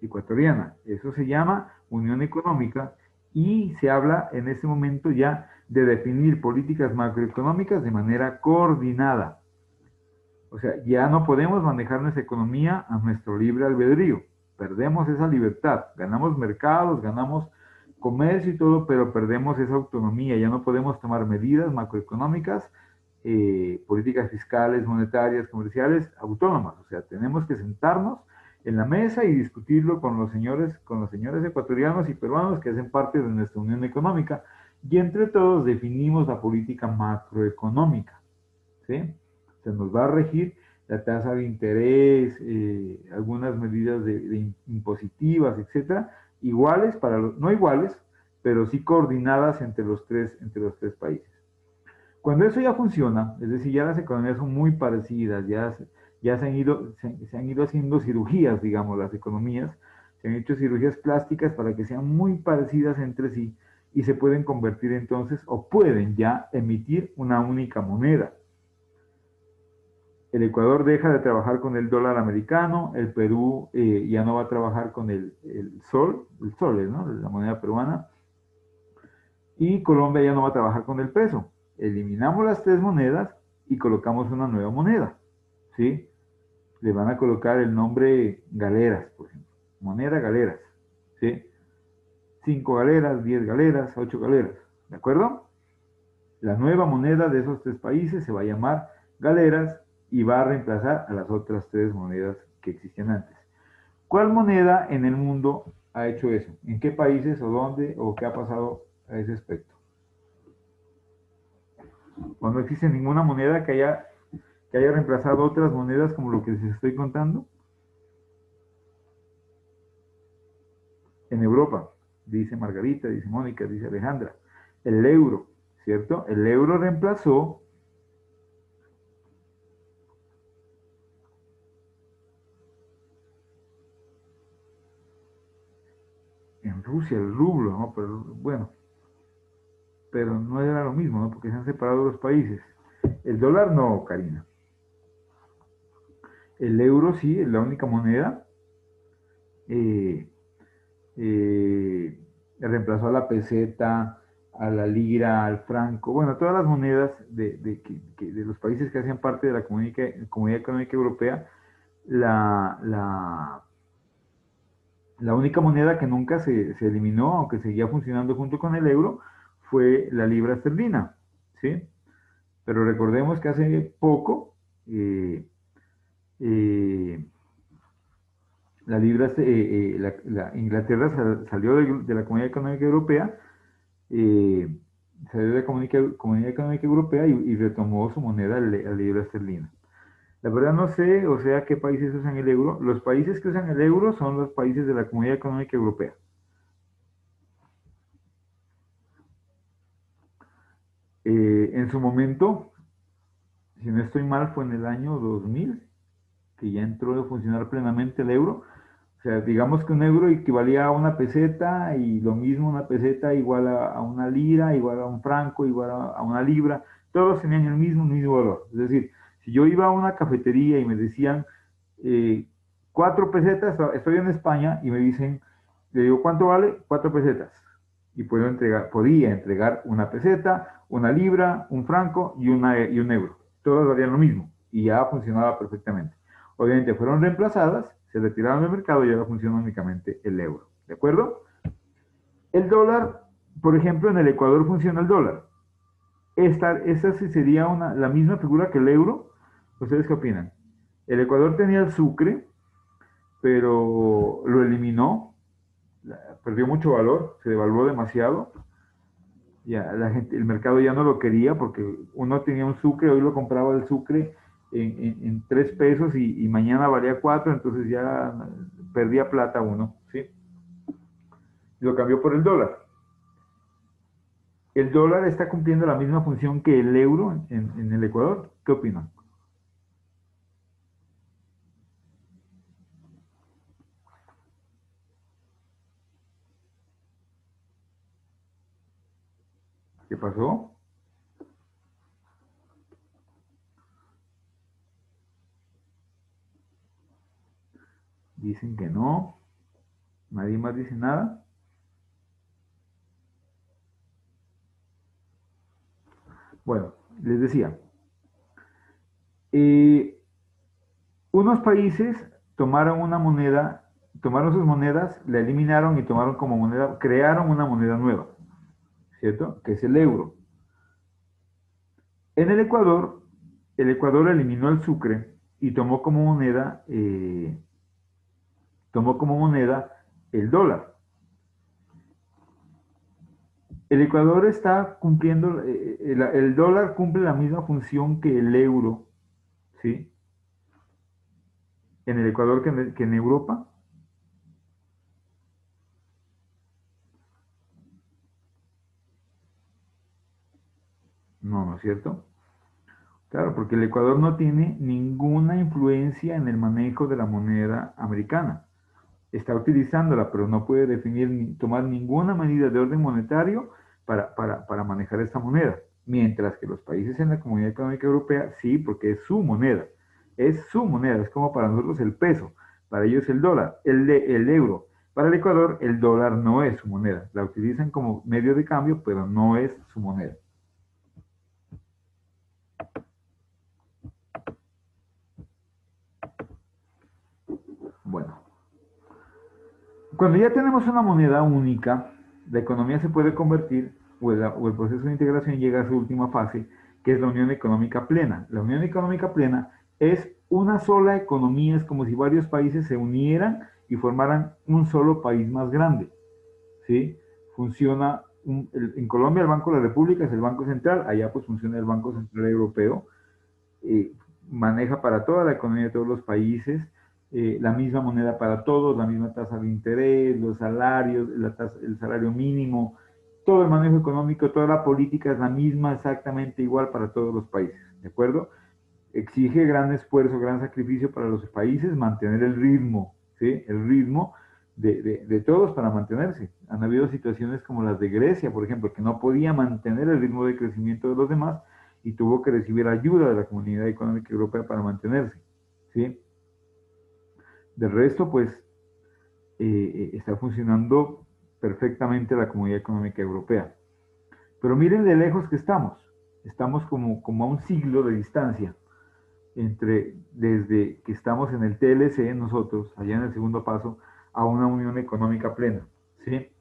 ecuatoriana. Eso se llama unión económica y se habla en este momento ya de definir políticas macroeconómicas de manera coordinada. O sea, ya no podemos manejar nuestra economía a nuestro libre albedrío. Perdemos esa libertad. Ganamos mercados, ganamos comercio y todo, pero perdemos esa autonomía. Ya no podemos tomar medidas macroeconómicas, políticas fiscales, monetarias, comerciales, autónomas. O sea, tenemos que sentarnos en la mesa y discutirlo con los señores ecuatorianos y peruanos que hacen parte de nuestra unión económica. Y entre todos definimos la política macroeconómica, ¿sí? Se nos va a regir la tasa de interés, algunas medidas de impositivas, etcétera, iguales para los, no iguales, pero sí coordinadas entre los tres países. Cuando eso ya funciona, es decir, ya las economías son muy parecidas, ya se han ido haciendo cirugías, digamos, las economías, se han hecho cirugías plásticas para que sean muy parecidas entre sí y se pueden convertir entonces, o pueden ya emitir una única moneda. El Ecuador deja de trabajar con el dólar americano, el Perú ya no va a trabajar con el sol, ¿no? La moneda peruana, y Colombia ya no va a trabajar con el peso. Eliminamos las tres monedas y colocamos una nueva moneda, ¿sí? Le van a colocar el nombre galeras, por ejemplo, moneda galeras, ¿sí? 5 galeras, 10 galeras, 8 galeras, ¿de acuerdo? La nueva moneda de esos tres países se va a llamar galeras y va a reemplazar a las otras tres monedas que existían antes. ¿Cuál moneda en el mundo ha hecho eso? ¿En qué países o dónde o qué ha pasado a ese aspecto? ¿O no existe ninguna moneda que haya reemplazado otras monedas como lo que les estoy contando? En Europa, dice Margarita, dice Mónica, dice Alejandra, el euro, ¿cierto? El euro reemplazó en Rusia el rublo, ¿no? Pero bueno, pero no era lo mismo, ¿no? Porque se han separado los países. El dólar no, Karina. El euro sí, es la única moneda. Eh, reemplazó a la peseta, a la lira, al franco, bueno, todas las monedas de los países que hacían parte de la Comunidad Económica Europea. La única moneda que nunca se eliminó, aunque seguía funcionando junto con el euro, fue la libra esterlina, ¿sí? Pero recordemos que hace poco eh, la libra, Inglaterra salió de la Comunidad Económica Europea, eh, salió de la Comunidad Económica Europea y retomó su moneda, la libra esterlina. La verdad no sé, o sea, qué países usan el euro. Los países que usan el euro son los países de la Comunidad Económica Europea. En su momento, si no estoy mal, fue en el año 2000 que ya entró a funcionar plenamente el euro. O sea, digamos que un euro equivalía a una peseta y lo mismo una peseta igual a una lira, igual a un franco, igual a una libra. Todos tenían el mismo valor. Es decir, si yo iba a una cafetería y me decían 4 pesetas, estoy en España y me dicen, le digo, ¿cuánto vale? 4 pesetas. Y podía entregar una peseta, una libra, un franco y un euro. Todos valían lo mismo y ya funcionaba perfectamente. Obviamente fueron reemplazadas, se retiraron del mercado y ahora funciona únicamente el euro. ¿De acuerdo? El dólar, por ejemplo, en el Ecuador funciona el dólar. Esta sí sería la misma figura que el euro. ¿Ustedes qué opinan? El Ecuador tenía el sucre, pero lo eliminó, perdió mucho valor, se devaluó demasiado. Ya la gente, el mercado ya no lo quería porque uno tenía un sucre, hoy lo compraba el sucre en 3 pesos y mañana valía 4, entonces ya perdía plata uno, ¿sí? Y lo cambió por el dólar. El dólar está cumpliendo la misma función que el euro en el Ecuador. ¿Qué opinan? ¿Qué pasó? Dicen que no. Nadie más dice nada. Bueno, les decía, eh, unos países tomaron una moneda, tomaron sus monedas, la eliminaron y tomaron como moneda, crearon una moneda nueva, ¿cierto? Que es el euro. En el Ecuador eliminó el sucre y tomó como moneda el dólar. El Ecuador está cumpliendo, el dólar cumple la misma función que el euro, ¿sí? En el Ecuador que en Europa. No, ¿no es cierto? Claro, porque el Ecuador no tiene ninguna influencia en el manejo de la moneda americana. Está utilizándola, pero no puede definir ni tomar ninguna medida de orden monetario para manejar esta moneda. Mientras que los países en la Comunidad Económica Europea sí, porque es su moneda. Es su moneda, es como para nosotros el peso, para ellos el dólar, el euro. Para el Ecuador el dólar no es su moneda. La utilizan como medio de cambio, pero no es su moneda. Bueno, cuando ya tenemos una moneda única, la economía se puede convertir, o el proceso de integración llega a su última fase, que es la unión económica plena. La unión económica plena es una sola economía, es como si varios países se unieran y formaran un solo país más grande. ¿Sí? Funciona, en Colombia el Banco de la República es el Banco Central, allá pues funciona el Banco Central Europeo, eh, maneja para toda la economía de todos los países, la misma moneda para todos, la misma tasa de interés, los salarios, el salario mínimo, todo el manejo económico, toda la política es la misma, exactamente igual para todos los países, ¿de acuerdo? Exige gran esfuerzo, gran sacrificio para los países mantener el ritmo, ¿sí? El ritmo de todos para mantenerse. Han habido situaciones como las de Grecia, por ejemplo, que no podía mantener el ritmo de crecimiento de los demás y tuvo que recibir ayuda de la Comunidad Económica Europea para mantenerse, ¿sí? Del resto, pues, está funcionando perfectamente la Comunidad Económica Europea. Pero miren de lejos que estamos. Estamos como a un siglo de distancia desde que estamos en el TLC, nosotros, allá en el segundo paso, a una unión económica plena. ¿Sí?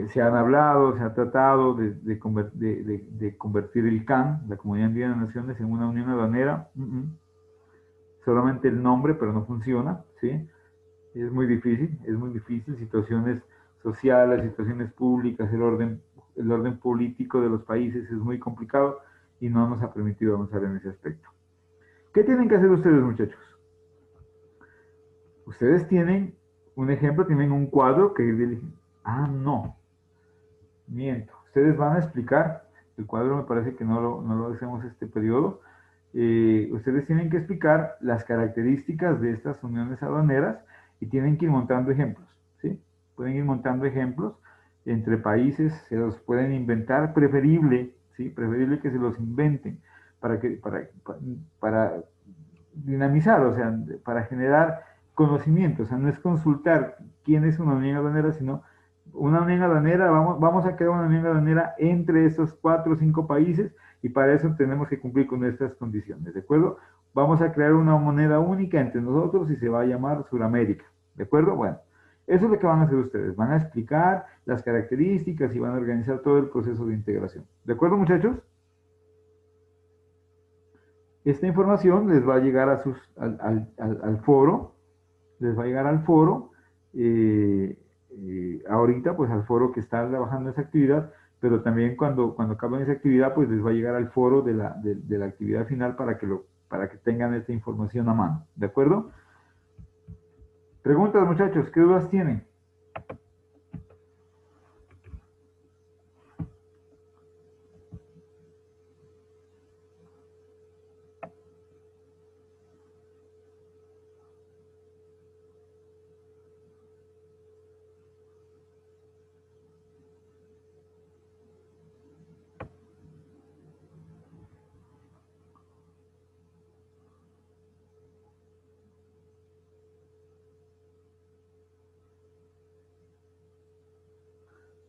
Se han hablado, se ha tratado de convertir el CAN, la Comunidad Andina de Naciones, en una unión aduanera. Solamente el nombre, pero no funciona. ¿Sí? Es muy difícil, situaciones sociales, situaciones públicas, el orden político de los países es muy complicado y no nos ha permitido avanzar en ese aspecto. ¿Qué tienen que hacer ustedes, muchachos? Ustedes tienen un ejemplo, tienen un cuadro que dirigen. Ah, no, miento. Ustedes van a explicar, el cuadro me parece que no lo hacemos este periodo. Ustedes tienen que explicar las características de estas uniones aduaneras y tienen que ir montando ejemplos, ¿sí? Pueden ir montando ejemplos entre países, se los pueden inventar, preferible, ¿sí? Preferible que se los inventen para dinamizar, o sea, para generar conocimiento, o sea, no es consultar quién es una unión aduanera, sino una unión aduanera, vamos a crear una unión aduanera entre estos 4 o 5 países y para eso tenemos que cumplir con estas condiciones, ¿de acuerdo? Vamos a crear una moneda única entre nosotros y se va a llamar Suramérica, ¿de acuerdo? Bueno, eso es lo que van a hacer ustedes, van a explicar las características y van a organizar todo el proceso de integración, ¿de acuerdo, muchachos? Esta información les va a llegar al foro, les va a llegar al foro. eh, ahorita pues al foro que está trabajando esa actividad, pero también cuando acaben esa actividad pues les va a llegar al foro de la actividad final para que tengan esta información a mano, ¿de acuerdo? Preguntas, muchachos, ¿qué dudas tienen?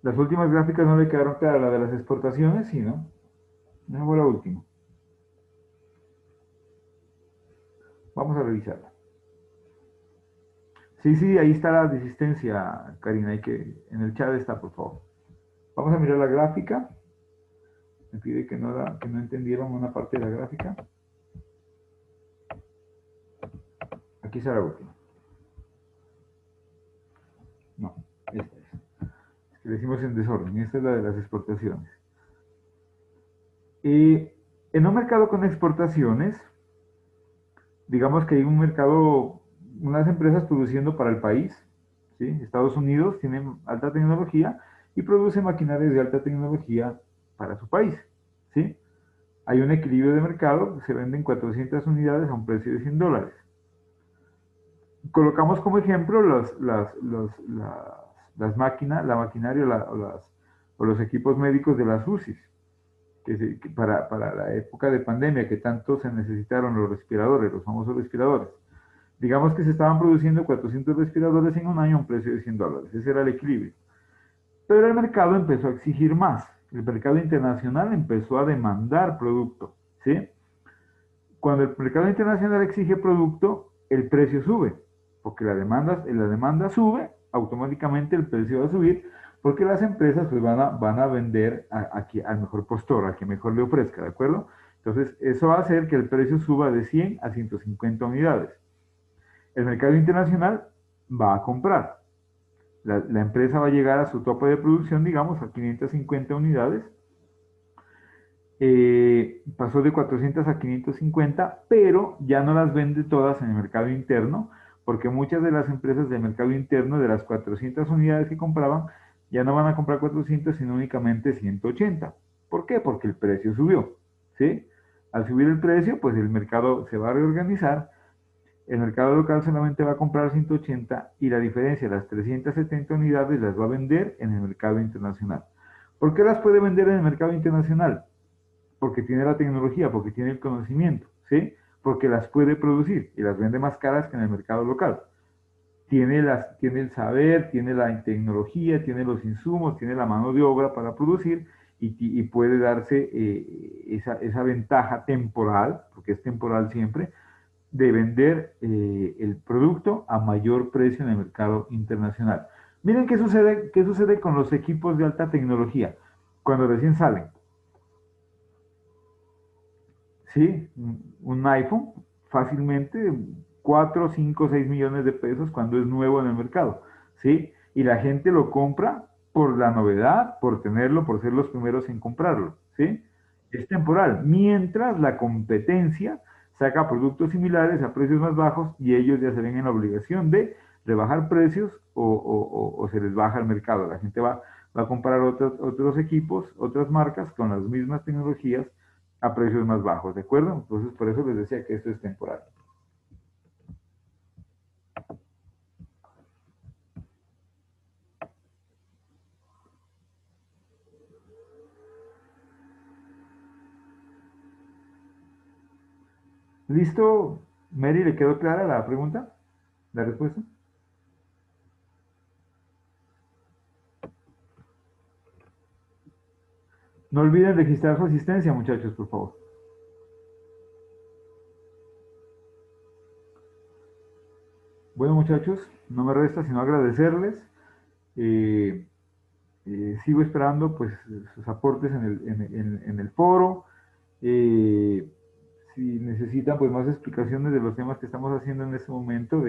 Las últimas gráficas no le quedaron claras, la de las exportaciones, sí, ¿no? Esa fue la última. Vamos a revisarla. Sí, sí, ahí está la desistencia, Karina, en el chat está, por favor. Vamos a mirar la gráfica. Me pide que no entendieron una parte de la gráfica. Aquí está la última. No, esta es. Es que le hicimos en desorden. Esta es la de las exportaciones. En un mercado con exportaciones, digamos que hay un mercado, unas empresas produciendo para el país, ¿sí? Estados Unidos tiene alta tecnología y produce maquinarias de alta tecnología para su país, ¿sí? Hay un equilibrio de mercado, se venden 400 unidades a un precio de $100. Colocamos como ejemplo las máquinas, la maquinaria o los equipos médicos de las UCIs, que para la época de pandemia que tanto se necesitaron los respiradores, los famosos respiradores. Digamos que se estaban produciendo 400 respiradores en un año a un precio de $100. Ese era el equilibrio. Pero el mercado empezó a exigir más. El mercado internacional empezó a demandar producto, ¿sí? Cuando el mercado internacional exige producto, el precio sube, porque la demanda sube, automáticamente el precio va a subir, porque las empresas pues van a vender al mejor postor, a quien mejor le ofrezca, ¿de acuerdo? Entonces, eso va a hacer que el precio suba de 100 a 150 unidades. El mercado internacional va a comprar. La empresa va a llegar a su tope de producción, digamos, a 550 unidades, pasó de 400 a 550, pero ya no las vende todas en el mercado interno, porque muchas de las empresas del mercado interno, de las 400 unidades que compraban, ya no van a comprar 400, sino únicamente 180. ¿Por qué? Porque el precio subió, ¿sí? Al subir el precio, pues el mercado se va a reorganizar, el mercado local solamente va a comprar 180 y la diferencia, las 370 unidades, las va a vender en el mercado internacional. ¿Por qué las puede vender en el mercado internacional? Porque tiene la tecnología, porque tiene el conocimiento, ¿sí? Porque las puede producir y las vende más caras que en el mercado local. Tiene el saber, tiene la tecnología, tiene los insumos, tiene la mano de obra para producir y puede darse esa ventaja temporal, porque es temporal siempre, de vender el producto a mayor precio en el mercado internacional. Miren qué sucede con los equipos de alta tecnología cuando recién salen. Sí, un iPhone fácilmente 4, 5, 6 millones de pesos cuando es nuevo en el mercado, ¿sí? Y la gente lo compra por la novedad, por tenerlo, por ser los primeros en comprarlo, ¿sí? Es temporal, mientras la competencia saca productos similares a precios más bajos y ellos ya se ven en la obligación de rebajar precios o se les baja el mercado. La gente va a comprar otros equipos, otras marcas con las mismas tecnologías a precios más bajos, ¿de acuerdo? Entonces, por eso les decía que esto es temporal. ¿Listo? Mary, ¿le quedó clara la pregunta? ¿La respuesta? No olviden registrar su asistencia, muchachos, por favor. Bueno, muchachos, no me resta sino agradecerles. Eh, Sigo esperando pues sus aportes en el foro. Si necesitan pues más explicaciones de los temas que estamos haciendo en este momento,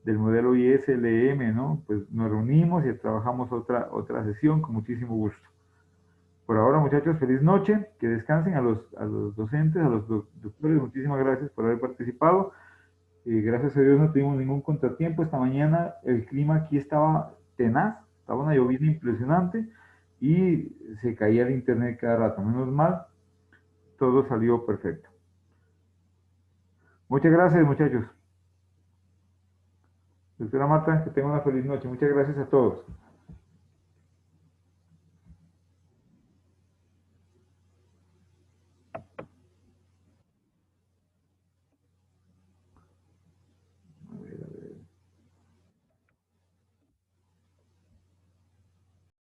del modelo ISLM, ¿no? Pues nos reunimos y trabajamos otra sesión con muchísimo gusto. Por ahora, muchachos, feliz noche, que descansen a los docentes, a los doctores, muchísimas gracias por haber participado. Gracias a Dios no tuvimos ningún contratiempo. Esta mañana el clima aquí estaba tenaz, estaba una llovizna impresionante y se caía el internet cada rato. Menos mal, todo salió perfecto. Muchas gracias, muchachos. Doctora Marta, que tenga una feliz noche. Muchas gracias a todos.